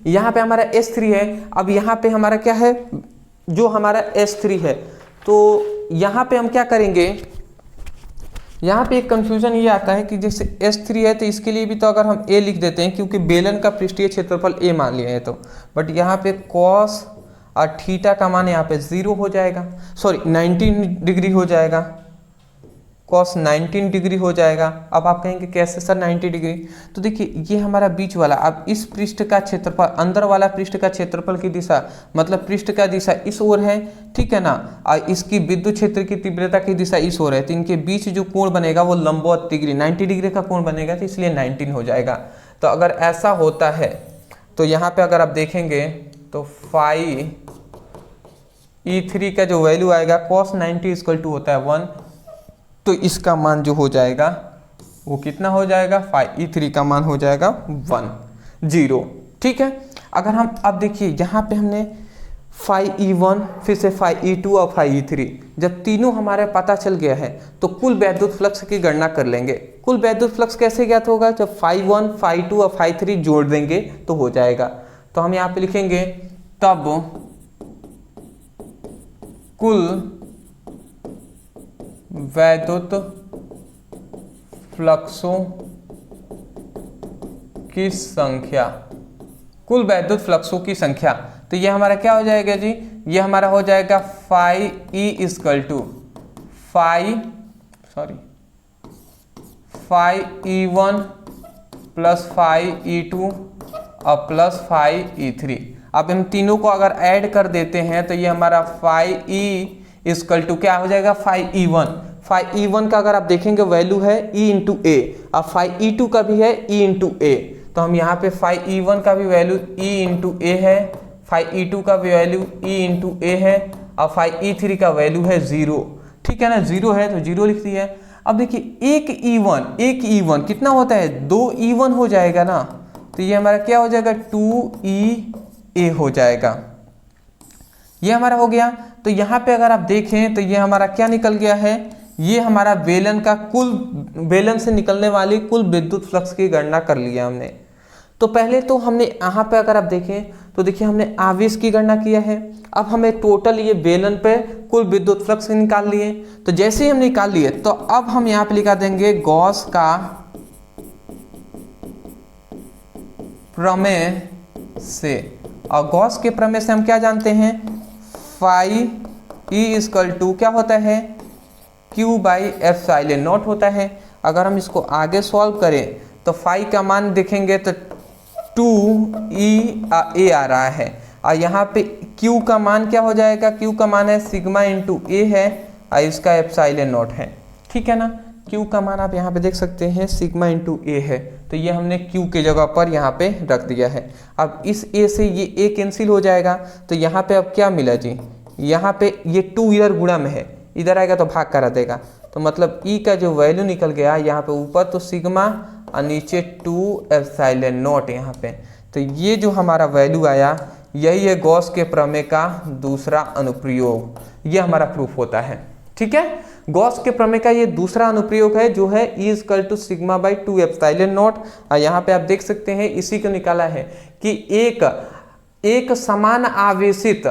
यहाँ पे हमारा S3 है। अब यहाँ पे हमारा क्या है, जो हमारा S3 है, तो यहाँ पे हम क्या करेंगे, यहाँ पे एक कंफ्यूजन ये आता है कि जैसे S3 है तो इसके लिए भी तो अगर हम A लिख देते हैं, क्योंकि बेलन का पृष्ठीय क्षेत्रफल A मान लिया है, तो बट यहाँ पे cos और थीटा का मान यहाँ पे 0 हो जाएगा, सॉरी 19 डिग्री हो जाएगा, cos 19 डिग्री हो जाएगा। अब आप कहेंगे कैसे सर 90 डिग्री, तो देखिए ये हमारा बीच वाला, अब इस पृष्ठ का क्षेत्रफल, अंदर वाला पृष्ठ का क्षेत्रफल की दिशा, मतलब पृष्ठ का दिशा इस ओर है, ठीक है ना, और इसकी विद्युत क्षेत्र की तीव्रता की दिशा इस ओर है, तो इनके बीच जो कोण बनेगा वो लंबवत डिग्री 90 डिग्री का कोण बनेगा, तो इसलिए 19 हो जाएगा। तो अगर ऐसा होता है तो यहाँ पे अगर आप देखेंगे तो फाई E3 का जो वैल्यू आएगा cos 90 इक्वल टू होता है 1, तो इसका मान जो हो जाएगा वो कितना हो जाएगा, फाई E3 का मान हो जाएगा 1 0, ठीक है। अगर हम अब देखिए यहाँ पे हमने फाई E1, फिर से फाई E2 और फाई E3, जब तीनों हमारे पता चल गया है तो कुल वैद्युत फ्लक्स की गणना कर लेंगे। कुल वैद्युत फ्लक्स कैसे ज्ञात होगा, जब फाई 1, फाई 2 और फाई 3 जोड़ देंगे तो हो जाएगा। तो हम यहाँ पे लिखेंगे तब कुल वैद्युत फ्लक्सों की संख्या, कुल वैद्युत फ्लक्सों की संख्या, तो ये हमारा क्या हो जाएगा जी, ये हमारा हो जाएगा phi E equal to phi E1 plus phi E2 और प्लस फाई E3। अब हम तीनों को अगर ऐड कर देते हैं तो ये हमारा फाई E इक्वल टू क्या हो जाएगा, फाई E1। फाई E1 का अगर आप देखेंगे वैल्यू है E इंटू ए, और फाई E2 का भी है E इंटू ए, तो हम यहाँ पे फाई E1 का भी वैल्यू E इंटू ए है, फाई E2 का भी वैल्यू E इंटू ए है, और फाई E3 का वैल्यू है 0, ठीक है ना, 0 है तो 0 लिख दिया है। अब देखिए एक E1 कितना होता है, 2 E1 हो जाएगा ना, तो ये हमारा क्या हो जाएगा 2EA हो जाएगा, ये हमारा हो गया। तो यहाँ पे अगर आप देखें तो ये हमारा क्या निकल गया है, ये हमारा बेलन से निकलने वाली कुल विद्युत फ्लक्स की गणना कर लिया हमने। तो पहले तो हमने यहाँ पे अगर आप देखें तो देखिए हमने आवेश की गणना किया है, अब हमें टोटल ये बेलन पे कुल विद्युत फ्लक्स निकाल लिए। तो जैसे ही हम निकाल लिए तो अब हम यहाँ पे लिखा देंगे गॉस का प्रमेय से, और गॉस के प्रमेय से हम क्या जानते हैं, फाई E इक्वल टू क्या होता है, Q बाई एप्सिलॉन नॉट होता है। अगर हम इसको आगे सॉल्व करें तो फाई का मान देखेंगे तो 2EA आ रहा है, और यहाँ पे Q का मान क्या हो जाएगा, Q का मान है सिग्मा इंटू ए है, और इसका एप्सिलॉन नॉट है, ठीक है ना। Q का मान आप यहाँ पे देख सकते हैं सिग्मा इंटू ए है, तो ये हमने Q के जगह पर यहाँ पे रख दिया है। अब इस A से ये A कैंसिल हो जाएगा, तो यहाँ पे अब क्या मिला जी, यहाँ पे ये 2 इधर गुणा में है, इधर आएगा तो भाग करा देगा, तो मतलब E का जो वैल्यू निकल गया यहाँ पे ऊपर तो सिग्मा और नीचे 2 एप्सिलॉन नॉट यहाँ पे। तो ये जो हमारा वैल्यू आया यही है गॉस के प्रमेय का दूसरा अनुप्रयोग, ये हमारा प्रूफ होता है, ठीक है। गॉस के प्रमेय का ये दूसरा अनुप्रयोग है जो है E equal to sigma by 2 epsilon naught. यहाँ पे आप देख सकते हैं इसी को निकाला है कि एक समान आवेशित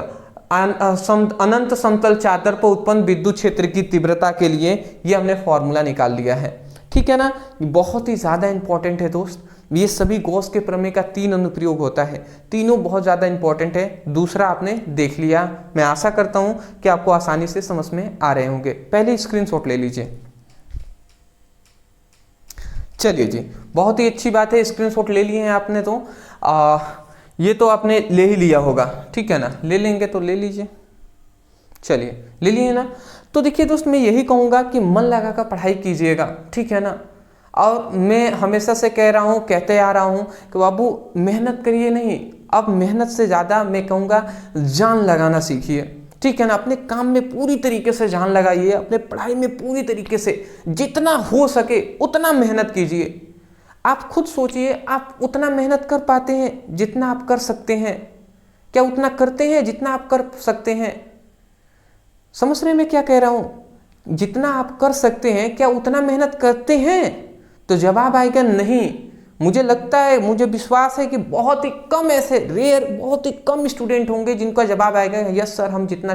अनंत समतल चादर पर उत्पन्न विद्युत क्षेत्र की तीव्रता के लिए ये हमने फॉर्मूला निकाल लिया है, ठीक है ना, बहुत ही ज़्यादा इंपॉर्टेंट है दोस्त। ये सभी गॉस के प्रमेय का 3 अनुप्रयोग होता है, तीनों बहुत ज़्यादा इंपॉर्टेंट है। दूसरा आपने देख लिया, मैं आशा करता हूँ कि आपको आसानी से समझ में आ रहे होंगे। पहले स्क्रीनशॉट ले लीजिए। चलिए जी, बहुत ही अच्छी बात है, स्क्रीनशॉट ले लिए हैं आपने तो ये तो आपने ले ही लिया होगा, ठीक है ना, ले लेंगे तो ले लीजिए। चलिए ले लिए ना। तो देखिए दोस्त, मैं यही कहूँगा कि मन लगा कर पढ़ाई कीजिएगा, ठीक है ना। और मैं हमेशा से कह रहा हूँ, कहते आ रहा हूँ कि बाबू मेहनत करिए नहीं, अब मेहनत से ज़्यादा मैं कहूँगा जान लगाना सीखिए, ठीक है ना। अपने काम में पूरी तरीके से जान लगाइए, अपने पढ़ाई में पूरी तरीके से जितना हो सके उतना मेहनत कीजिए। आप खुद सोचिए, आप उतना मेहनत कर पाते हैं जितना आप कर सकते हैं? क्या उतना करते हैं जितना आप कर सकते हैं? समझ रहे मैं क्या कह रहा हूं? जितना आप कर सकते हैं क्या उतना मेहनत करते हैं? तो जवाब आएगा नहीं। मुझे लगता है, मुझे विश्वास है कि बहुत ही कम ऐसे बहुत ही कम स्टूडेंट होंगे जिनका जवाब आएगा यस सर, हम जितना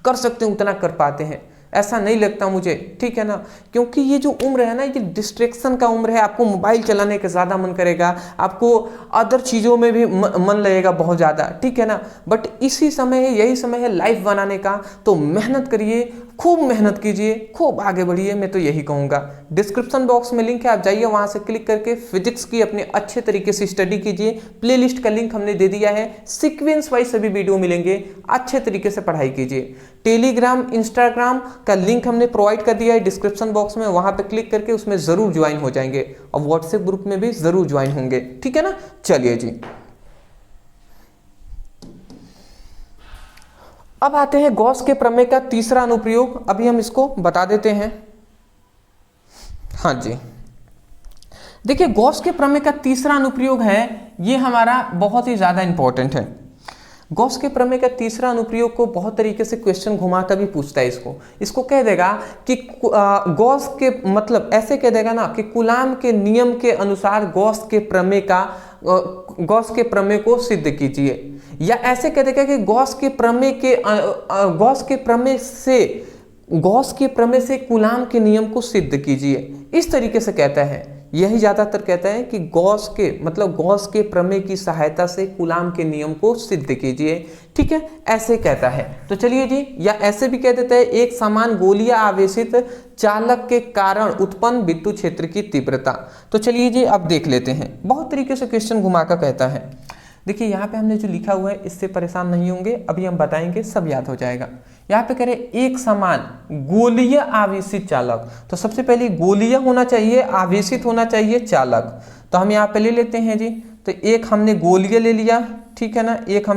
कर सकते हैं उतना कर पाते हैं। ऐसा नहीं लगता मुझे, ठीक है ना, क्योंकि ये जो उम्र है ना, ये डिस्ट्रैक्शन का उम्र है। आपको मोबाइल चलाने का ज़्यादा मन करेगा, आपको अदर चीज़ों में भी मन लगेगा बहुत ज़्यादा, ठीक है ना। बट इसी समय है, यही समय है लाइफ बनाने का। तो मेहनत करिए, खूब मेहनत कीजिए, खूब आगे बढ़िए, मैं तो यही कहूँगा। डिस्क्रिप्शन बॉक्स में लिंक है, आप जाइए वहाँ से क्लिक करके फिजिक्स की अपने अच्छे तरीके से स्टडी कीजिए। प्लेलिस्ट का लिंक हमने दे दिया है, सीक्वेंस वाइज सभी वीडियो मिलेंगे, अच्छे तरीके से पढ़ाई कीजिए। टेलीग्राम, इंस्टाग्राम का लिंक हमने प्रोवाइड कर दिया है डिस्क्रिप्शन बॉक्स में, वहाँ पे क्लिक करके उसमें ज़रूर ज्वाइन हो जाएंगे और व्हाट्सएप ग्रुप में भी ज़रूर ज्वाइन होंगे, ठीक है ना। चलिए जी, अब आते हैं गॉस के प्रमेय का तीसरा अनुप्रयोग। अभी हम इसको बता देते हैं। हाँ जी, देखिए गॉस के प्रमेय का तीसरा अनुप्रयोग है, ये हमारा बहुत ही ज़्यादा इंपॉर्टेंट है। गॉस के प्रमेय का तीसरा अनुप्रयोग को बहुत तरीके से क्वेश्चन घुमाता भी पूछता है। इसको कह देगा कि गॉस के मतलब ऐसे कह देगा ना कि कूलाम के नियम के अनुसार गॉस के प्रमेय को सिद्ध कीजिए, या ऐसे कह देगा कि गॉस के प्रमेय से कूलाम के नियम को सिद्ध कीजिए। इस तरीके से कहता है, यही ज़्यादातर कहता है कि गॉस के प्रमेय की सहायता से कूलाम के नियम को सिद्ध कीजिए, ठीक है, ऐसे कहता है। तो चलिए जी, या ऐसे भी कह देता है, एक समान गोलीय आवेशित चालक के कारण उत्पन्न विद्युत क्षेत्र की तीव्रता। तो चलिए जी, अब देख लेते हैं। बहुत तरीके से क्वेश्चन घुमा कर कहता है। देखिए यहाँ पे हमने जो लिखा हुआ है इससे परेशान नहीं होंगे, अभी हम बताएंगे, सब याद हो जाएगा। यहाँ पे कह रहे एक समान गोलीय आवेशित चालक, तो सबसे पहले गोलीय होना चाहिए, आवेशित होना चाहिए चालक। तो हम यहाँ पे ले लेते हैं जी, तो एक हमने गोलीय ले लिया, ठीक है ना, एक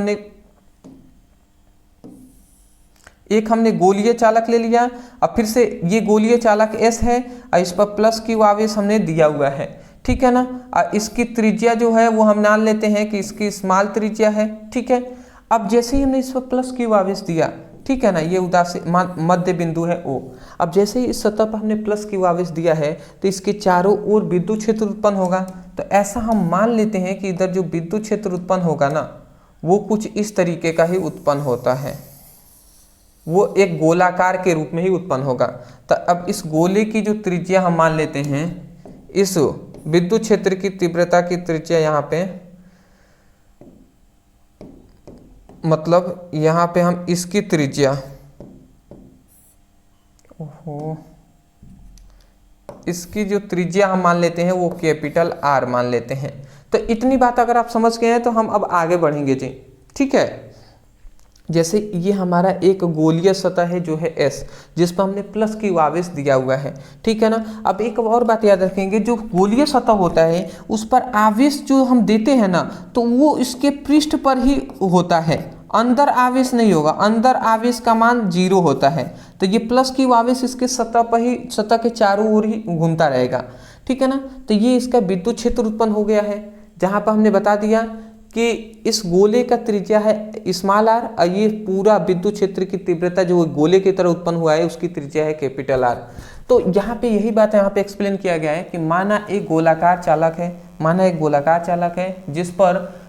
हमने गोलीय चालक ले लिया। अब फिर से ये गोलीय चालक S है और इस पर प्लस क्यू आवेश हमने दिया हुआ है, ठीक है ना। और इसकी त्रिज्या जो है वो हम मान लेते हैं कि इसकी स्मॉल त्रिज्या है, ठीक है। अब जैसे ही हमने इस पर प्लस क्यू आवेश दिया, ठीक है ना, ये मध्य बिंदु है O। अब जैसे ही इस सतह पर हमने प्लस क्यू आवेश दिया है तो इसके चारों ओर विद्युत क्षेत्र उत्पन्न होगा। तो ऐसा हम मान लेते हैं कि इधर जो विद्युत क्षेत्र उत्पन्न होगा ना, वो कुछ इस तरीके का ही उत्पन्न होता है, वो एक गोलाकार के रूप में ही उत्पन्न होगा। तो अब इस गोले की जो त्रिज्या हम मान लेते हैं, इस विद्युत क्षेत्र की तीव्रता की त्रिज्या यहाँ पे, मतलब यहाँ पे हम इसकी त्रिज्या, इसकी जो त्रिज्या हम मान लेते हैं वो कैपिटल R मान लेते हैं। तो इतनी बात अगर आप समझ गए हैं तो हम अब आगे बढ़ेंगे जी, ठीक है। जैसे ये हमारा एक गोलीय सतह है जो है S, जिस पर हमने प्लस की आवेश दिया हुआ है, ठीक है ना। अब एक और बात याद रखेंगे, जो गोलीय सतह होता है उस पर आवेश जो हम देते हैं ना, तो वो इसके पृष्ठ पर ही होता है, अंदर आवेश नहीं होगा, अंदर आवेश का मान 0 होता है। तो ये प्लस की आवेश इसके सतह पर ही, सतह के चारों ओर ही घूमता रहेगा, ठीक है ना। तो ये इसका विद्युत क्षेत्र उत्पन्न हो गया है, जहाँ पर हमने बता दिया कि इस गोले का त्रिज्या है स्मॉल r और ये पूरा विद्युत क्षेत्र की तीव्रता जो गोले की तरह उत्पन्न हुआ है उसकी त्रिज्या है कैपिटल R। तो यहाँ पे यही बात यहाँ पे एक्सप्लेन किया गया है कि माना एक गोलाकार चालक है जिस पर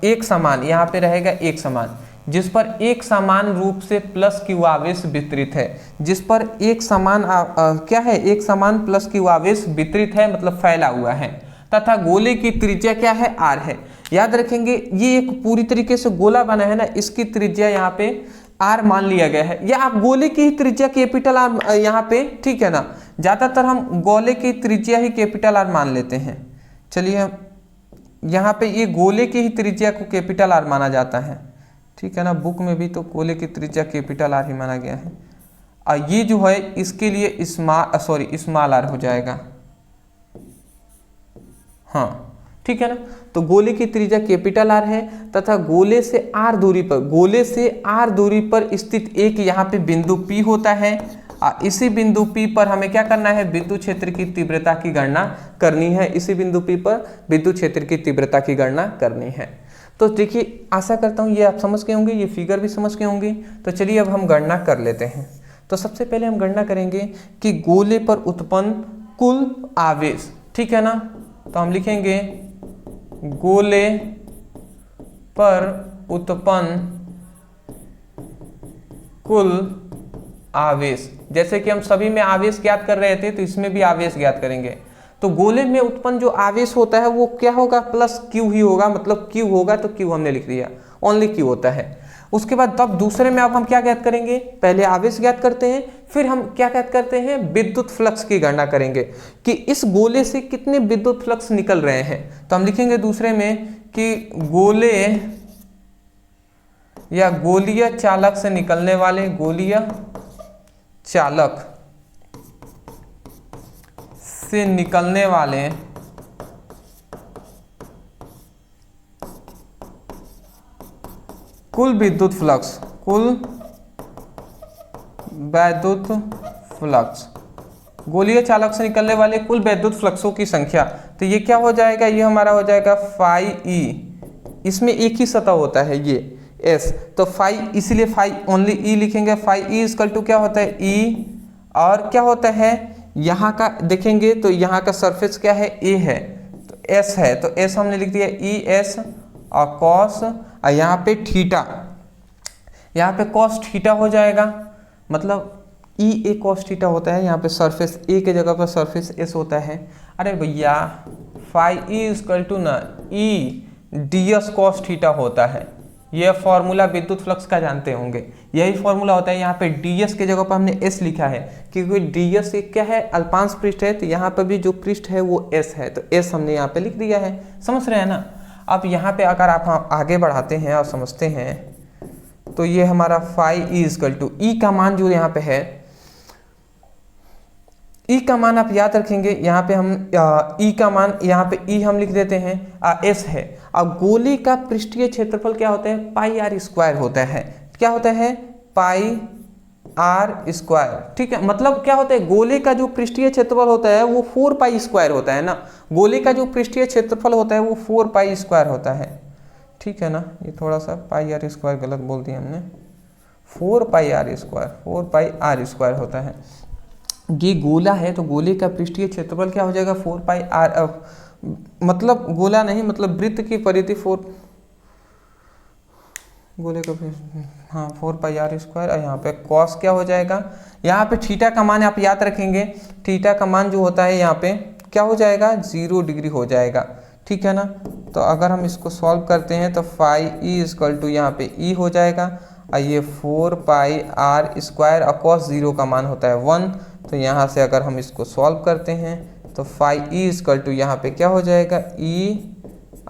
एक समान, यहाँ पे रहेगा एक समान, जिस पर एक समान रूप से प्लस क्यू आवेश वितरित है, जिस पर एक समान क्या है, एक समान प्लस क्यू आवेश वितरित है, मतलब फैला हुआ है, तथा गोले की त्रिज्या क्या है, आर है। याद रखेंगे ये एक पूरी तरीके से गोला बना है ना, इसकी त्रिज्या यहाँ पे आर मान लिया गया है, या आप गोले की ही त्रिज्या कैपिटल आर यहाँ पे, ठीक है ना, ज्यादातर हम गोले की त्रिज्या ही कैपिटल आर मान लेते हैं। चलिए यहाँ पे ये गोले की ही त्रिज्या को कैपिटल आर माना जाता है, ठीक है ना, बुक में भी तो गोले की त्रिज्या कैपिटल आर ही माना गया है। और ये जो है इसके लिए स्मॉल आर हो जाएगा, हाँ ठीक है ना। तो गोले की त्रिज्या कैपिटल आर है तथा गोले से आर दूरी पर स्थित एक यहाँ पे बिंदु P होता है। इसी बिंदु P पर हमें क्या करना है, विद्युत क्षेत्र की तीव्रता की गणना करनी है। इसी बिंदु P पर विद्युत क्षेत्र की तीव्रता की गणना करनी है। तो देखिए आशा करता हूँ ये आप समझ गए होंगे, ये फिगर भी समझ गए होंगे। तो चलिए अब हम गणना कर लेते हैं। तो सबसे पहले हम गणना करेंगे कि गोले पर उत्पन्न कुल आवेश, ठीक है ना। तो हम लिखेंगे गोले पर उत्पन्न कुल आवेश। जैसे कि हम सभी में आवेश ज्ञात कर रहे थे तो इसमें भी आवेश ज्ञात करेंगे। तो गोले में उत्पन्न जो आवेश होता है वो क्या होगा, प्लस क्यू ही होगा, मतलब क्यू होगा तो क्यू हमने लिख दिया, ओनली क्यू होता है। उसके बाद तब दूसरे में अब हम क्या ज्ञात करेंगे, पहले आवेश ज्ञात करते हैं, फिर हम क्या ज्ञात करते हैं, विद्युत फ्लक्स की गणना करेंगे कि इस गोले से कितने विद्युत फ्लक्स निकल रहे हैं। तो हम लिखेंगे दूसरे में कि गोले या गोलीय चालक से निकलने वाले, गोलीय चालक से निकलने वाले कुल विद्युत फ्लक्स, कुल वैद्युत फ्लक्स, गोलीय चालक से निकलने वाले कुल वैद्युत फ्लक्सों की संख्या। तो ये क्या हो जाएगा, ये हमारा हो जाएगा फाई ई, इसमें एक ही सतह होता है ये एस, तो फाई, इसलिए फाई ओनली ई लिखेंगे। फाई ई इक्वल टू क्या होता है, ई, और क्या होता है यहाँ का देखेंगे तो यहाँ का सरफेस क्या है, ए है, तो एस है, तो एस हमने लिख दिया ई एस, और कॉस, और यहाँ पे थीटा, यहाँ पे कॉस थीटा हो जाएगा, मतलब ई ए कॉस थीटा होता है। यहाँ पे सरफेस ए के जगह पर सरफेस एस होता है। अरे भैया फाई ई इक्वल टू ना E D S cos theta होता है। यह फॉर्मूला विद्युत फ्लक्स का जानते होंगे, यही फॉर्मूला होता है। यहाँ पे डी एस के जगह पर हमने एस लिखा है क्योंकि डी एस एक क्या है, अल्पांश पृष्ठ है, तो यहाँ पर भी जो पृष्ठ है वो एस है, तो एस हमने यहाँ पे लिख दिया है। समझ रहे हैं ना। अब यहाँ पे अगर आप आगे बढ़ाते हैं और समझते हैं तो ये हमारा फाई ई इक्वल टू ई का मान जो यहाँ पे है, ई का मान आप याद रखेंगे, यहाँ पे हम ई का मान, यहाँ पे ई हम लिख देते हैं, एस है। अब गोले का पृष्ठीय क्षेत्रफल क्या होता है, पाई आर स्क्वायर होता है। क्या होता है, पाई आर स्क्वायर, ठीक है। मतलब क्या होता है, गोले का जो पृष्ठीय क्षेत्रफल होता है वो 4 पाई स्क्वायर होता है ना। गोले का जो पृष्ठीय क्षेत्रफल होता है वो 4 पाई स्क्वायर होता है, ठीक है ना। ये थोड़ा सा पाई आर स्क्वायर गलत बोल दिया हमने, 4 pi R square, 4 pi R square होता है। ये गोला है तो गोले का पृष्ठीय क्षेत्रफल क्या हो जाएगा, 4 पाई आर, मतलब गोला नहीं, मतलब वृत्त की परिधि 4, गोले का, हाँ 4 पाई आर स्क्वायर। और यहाँ पे कॉस क्या हो जाएगा, यहाँ पे थीटा का मान आप याद रखेंगे, थीटा का मान जो होता है यहाँ पे क्या हो जाएगा, 0 डिग्री हो जाएगा, ठीक है ना। तो अगर हम इसको सॉल्व करते हैं तो फाई ई इक्वल टू यहाँ पे ई हो जाएगा, और ये 4 पाई आर स्क्वायर, और कॉस 0 का मान होता है 1। तो यहाँ से अगर हम इसको सॉल्व करते हैं तो फाई ई इक्वल टू यहाँ पे क्या हो जाएगा, E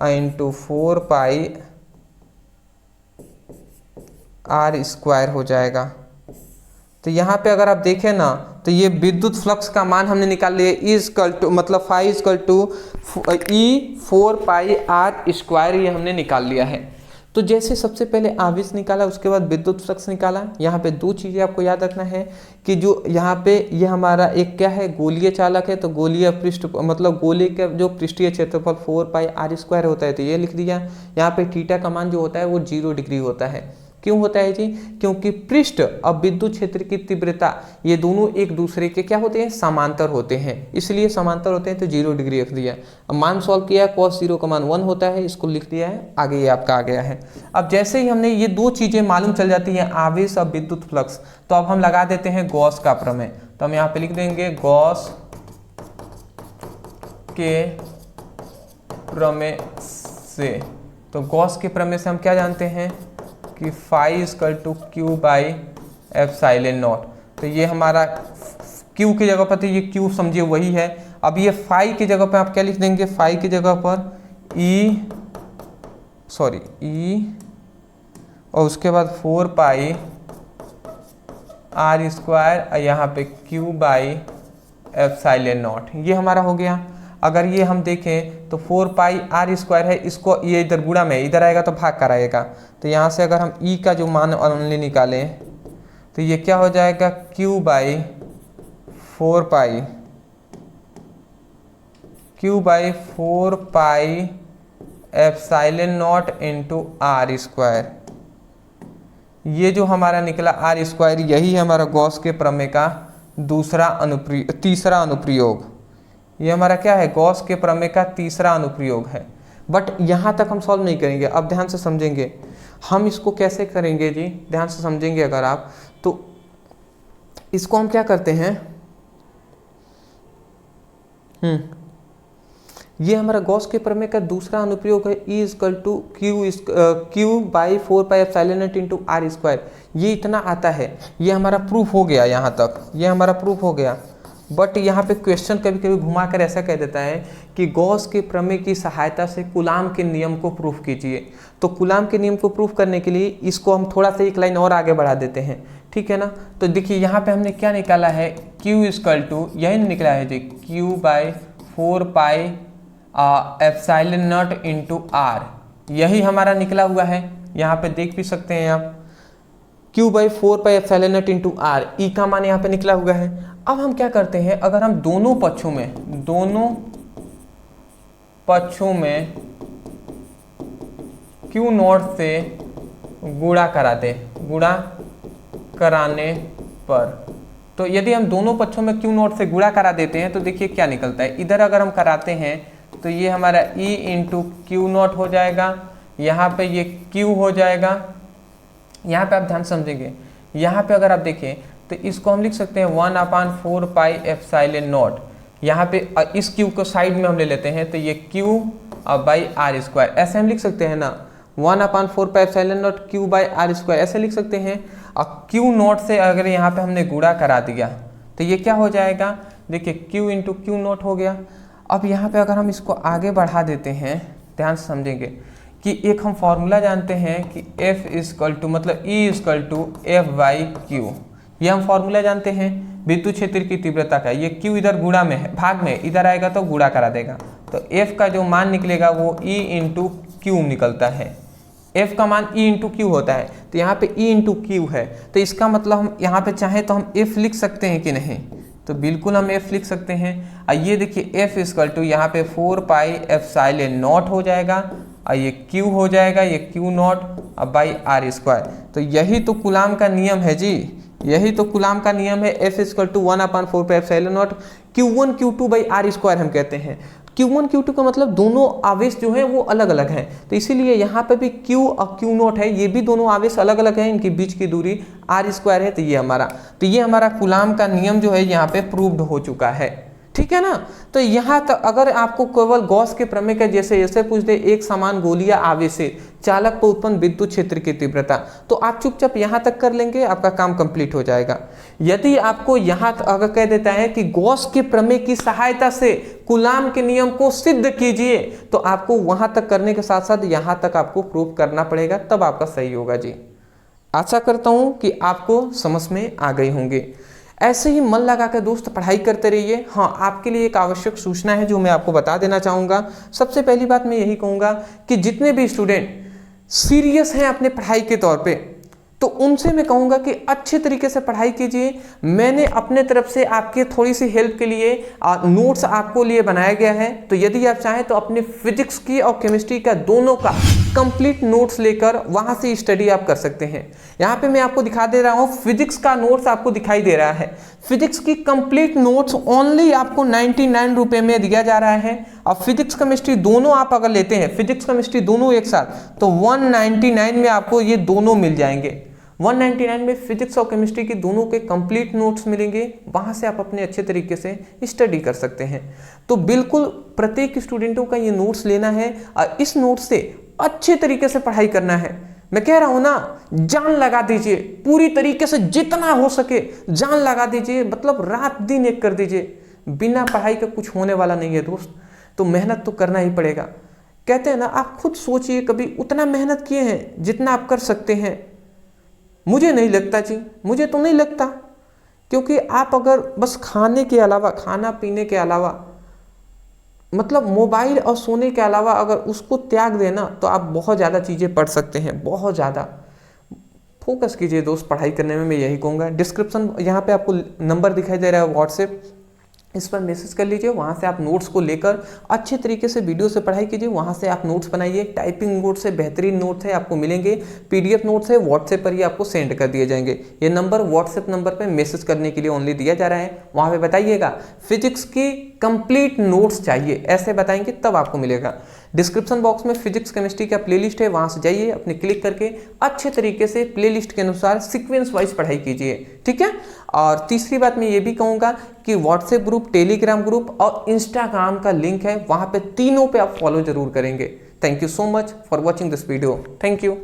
into 4 pi R square हो जाएगा। तो यहाँ पे अगर आप देखें ना तो ये विद्युत फ्लक्स का मान हमने निकाल लिया, ई इक्वल टू मतलब phi equal to E 4 pi R square, ये हमने निकाल लिया है। तो जैसे सबसे पहले आवेश निकाला, उसके बाद विद्युत फ्लक्स निकाला। यहाँ पे दो चीज़ें आपको याद रखना है कि जो यहाँ पे ये हमारा एक क्या है, गोलीय चालक है, तो गोलीय पृष्ठ मतलब गोले का जो पृष्ठीय क्षेत्रफल 4 पाई आर स्क्वायर होता है, तो ये लिख दिया। यहाँ पे थीटा का मान जो होता है वो 0 डिग्री होता है, क्यों होता है जी? क्योंकि पृष्ठ और विद्युत क्षेत्र की तीव्रता ये दोनों एक दूसरे के क्या होते हैं? समांतर होते हैं, इसलिए समांतर होते हैं तो 0 डिग्री रख दिया। अब मान सॉल्व किया, cos 0 का मान 1 होता है, इसको लिख दिया है, आगे ये आपका आ गया है। अब जैसे ही हमने ये दो चीजें मालूम चल जाती हैं, आवेश और विद्युत फ्लक्स, तो अब हम लगा देते हैं गॉस का प्रमेय। तो हम यहाँ पे लिख देंगे गॉस के प्रमेय से। तो गॉस के प्रमेय से हम क्या जानते हैं कि phi equal to Q by epsilon naught. तो ये हमारा क्यू की जगह पर, तो ये क्यू समझिए वही है। अब ये फाई की जगह पर आप क्या लिख देंगे? फाई की जगह पर ई और उसके बाद 4 पाई आर स्क्वायर और यहाँ पे क्यू बाई एप्सिलॉन नॉट, ये हमारा हो गया। अगर ये हम देखें तो 4 पाई आर स्क्वायर है, इसको ये इधर गुणा में इधर आएगा तो भाग कर आएगा। तो यहाँ से अगर हम ई का जो मान ओनली निकालें तो ये क्या हो जाएगा? Q by 4 pi epsilon naught into R square. ये जो हमारा निकला आर स्क्वायर, यही हमारा गॉस के प्रमेय का तीसरा अनुप्रयोग। ये हमारा क्या है? गॉस के प्रमेय का तीसरा अनुप्रयोग है। बट यहाँ तक हम सॉल्व नहीं करेंगे, अब ध्यान से समझेंगे हम इसको कैसे करेंगे जी। ध्यान से समझेंगे अगर आप, तो इसको हम क्या करते हैं, ये हमारा गॉस के प्रमेय का दूसरा अनुप्रयोग है। E equal to Q by 4 pi epsilon naught into R square. ये इतना आता है, ये हमारा प्रूफ हो गया। यहाँ तक ये हमारा प्रूफ हो गया। बट यहाँ पे क्वेश्चन कभी कभी घुमाकर ऐसा कह देता है कि गॉस के प्रमेय की सहायता से कूलाम के नियम को प्रूफ कीजिए। तो कूलाम के नियम को प्रूफ करने के लिए इसको हम थोड़ा सा एक लाइन और आगे बढ़ा देते हैं, ठीक है ना। तो देखिए यहाँ पे हमने क्या निकाला है, Q इक्वल टू यही निकला है जी, Q by 4 pi epsilon naught into R, यही हमारा निकला हुआ है। यहाँ पे देख भी सकते हैं आप, Q by 4 pi epsilon naught into R, E का मान यहाँ पे निकला हुआ है। अब हम क्या करते हैं, अगर हम दोनों पक्षों में Q नॉट से गुणा कराने पर, तो यदि हम दोनों पक्षों में Q नॉट से गुणा करा देते हैं तो देखिए क्या निकलता है। इधर अगर हम कराते हैं तो ये हमारा E इंटू क्यू नॉट हो जाएगा, यहाँ पे ये Q हो जाएगा। यहाँ पे आप ध्यान समझेंगे, यहाँ पे अगर आप देखें तो इसको हम लिख सकते हैं 1/4 पाई एप्सिलॉन नॉट। यहाँ पे इस Q को साइड में हम ले लेते हैं तो ये Q बाई आर स्क्वायर, ऐसे हम लिख सकते हैं ना, 1/4 pi epsilon naught Q by R square ऐसे लिख सकते हैं। और Q नॉट से अगर यहाँ पे हमने गुणा करा दिया तो ये क्या हो जाएगा, देखिए Q इंटू क्यू नॉट हो गया। अब यहाँ पे अगर हम इसको आगे बढ़ा देते हैं, ध्यान से समझेंगे कि एक हम फॉर्मूला जानते हैं कि F इक्वल टू मतलब E equal to F by Q, ये हम फॉर्मूला जानते हैं विद्युत क्षेत्र की तीव्रता का। ये Q इधर गुणा में है, भाग में इधर आएगा तो गुणा करा देगा, तो F का जो मान निकलेगा वो E इंटू क्यू निकलता है। F का मान E इंटू क्यू होता है, तो यहाँ पे E इंटू क्यू है, तो इसका मतलब हम यहाँ पे चाहें तो हम F लिख सकते हैं कि नहीं, तो बिल्कुल हम F लिख सकते हैं। और ये देखिए F इक्वल टू यहाँ पे 4 पाई एप्सिलॉन नॉट हो जाएगा और ये Q हो जाएगा, ये Q नॉट अब बाई आर स्क्वायर। तो यही तो कूलाम का नियम है जी, यही तो कूलाम का नियम है। F equal to 1/4 pi epsilon naught Q1 Q2 by R square हम कहते हैं। Q1 Q2 का मतलब दोनों आवेश जो हैं वो अलग अलग हैं, तो इसीलिए यहाँ पे भी Q और Q नॉट है, ये भी दोनों आवेश अलग अलग हैं, इनके बीच की दूरी आर स्क्वायर है। तो ये हमारा कूलाम का नियम जो है यहाँ पे प्रूव्ड हो चुका है, ठीक है ना। तो यहाँ तक अगर आपको केवल गॉस के प्रमेय का जैसे ऐसे पूछ दे, एक समान गोलीय आवेश से चालक पर उत्पन्न विद्युत क्षेत्र की तीव्रता, तो आप चुपचाप यहाँ तक कर लेंगे, आपका काम कंप्लीट हो जाएगा। यदि आपको यहाँ अगर कह देता है कि गॉस के प्रमेय की सहायता से कूलाम के नियम को सिद्ध कीजिए, तो आपको वहां तक करने के साथ साथ यहाँ तक आपको प्रूव करना पड़ेगा, तब आपका सही होगा जी। आशा करता हूँ कि आपको समझ में आ गई होंगे। ऐसे ही मन लगा कर दोस्त पढ़ाई करते रहिए। हाँ, आपके लिए एक आवश्यक सूचना है जो मैं आपको बता देना चाहूँगा। सबसे पहली बात मैं यही कहूँगा कि जितने भी स्टूडेंट सीरियस हैं अपने पढ़ाई के तौर पे, तो उनसे मैं कहूँगा कि अच्छे तरीके से पढ़ाई कीजिए। मैंने अपने तरफ से आपके थोड़ी सी हेल्प के लिए नोट्स आपको लिए बनाया गया है, तो यदि आप चाहें तो अपने फिजिक्स की और केमिस्ट्री का दोनों का कंप्लीट नोट्स लेकर वहां से स्टडी आप कर सकते हैं। यहाँ पे मैं आपको दिखा दे रहा हूँ, फिजिक्स का नोट्स आपको दिखाई दे रहा है। फिजिक्स की कंप्लीट नोट्स ओनली आपको 99 रुपये में दिया जा रहा है। और फिजिक्स केमिस्ट्री दोनों आप अगर लेते हैं, फिजिक्स केमिस्ट्री दोनों एक साथ, तो 199 में आपको ये दोनों मिल जाएंगे। 199 में फिजिक्स और केमिस्ट्री की दोनों के कंप्लीट नोट्स मिलेंगे, वहां से आप अपने अच्छे तरीके से स्टडी कर सकते हैं। तो बिल्कुल प्रत्येक स्टूडेंटों का ये नोट्स लेना है और इस नोट्स से अच्छे तरीके से पढ़ाई करना है। मैं कह रहा हूं ना, जान लगा दीजिए, पूरी तरीके से जितना हो सके जान लगा दीजिए, मतलब रात दिन एक कर दीजिए। बिना पढ़ाई का कुछ होने वाला नहीं है दोस्त, तो मेहनत तो करना ही पड़ेगा। कहते हैं ना, आप खुद सोचिए, कभी उतना मेहनत किए हैं जितना आप कर सकते हैं? मुझे नहीं लगता जी, मुझे तो नहीं लगता। क्योंकि आप अगर बस खाने के अलावा, खाना पीने के अलावा, मतलब मोबाइल और सोने के अलावा अगर उसको त्याग देना, तो आप बहुत ज़्यादा चीज़ें पढ़ सकते हैं, बहुत ज़्यादा। फोकस कीजिए दोस्त पढ़ाई करने में, मैं यही कहूँगा। डिस्क्रिप्शन यहाँ पे आपको नंबर दिखाई दे रहा है व्हाट्सएप, इस पर मैसेज कर लीजिए। वहाँ से आप नोट्स को लेकर अच्छे तरीके से वीडियो से पढ़ाई कीजिए, वहाँ से आप नोट्स बनाइए। टाइपिंग नोट्स है, बेहतरीन नोट्स है, आपको मिलेंगे। पीडीएफ नोट्स है, व्हाट्सएप पर ही आपको सेंड कर दिए जाएंगे। ये नंबर व्हाट्सएप नंबर पे मैसेज करने के लिए ओनली दिया जा रहा है। वहाँ पे बताइएगा फिजिक्स की कंप्लीट नोट्स चाहिए, ऐसे बताएंगे तब आपको मिलेगा। डिस्क्रिप्शन बॉक्स में फिजिक्स केमिस्ट्री का प्लेलिस्ट है, वहाँ से जाइए, अपने क्लिक करके अच्छे तरीके से प्लेलिस्ट के अनुसार सीक्वेंस वाइज पढ़ाई कीजिए, ठीक है। और तीसरी बात मैं ये भी कहूँगा कि व्हाट्सएप ग्रुप, टेलीग्राम ग्रुप और इंस्टाग्राम का लिंक है, वहाँ पे तीनों पे आप फॉलो जरूर करेंगे। Thank you so much for watching this video. Thank you.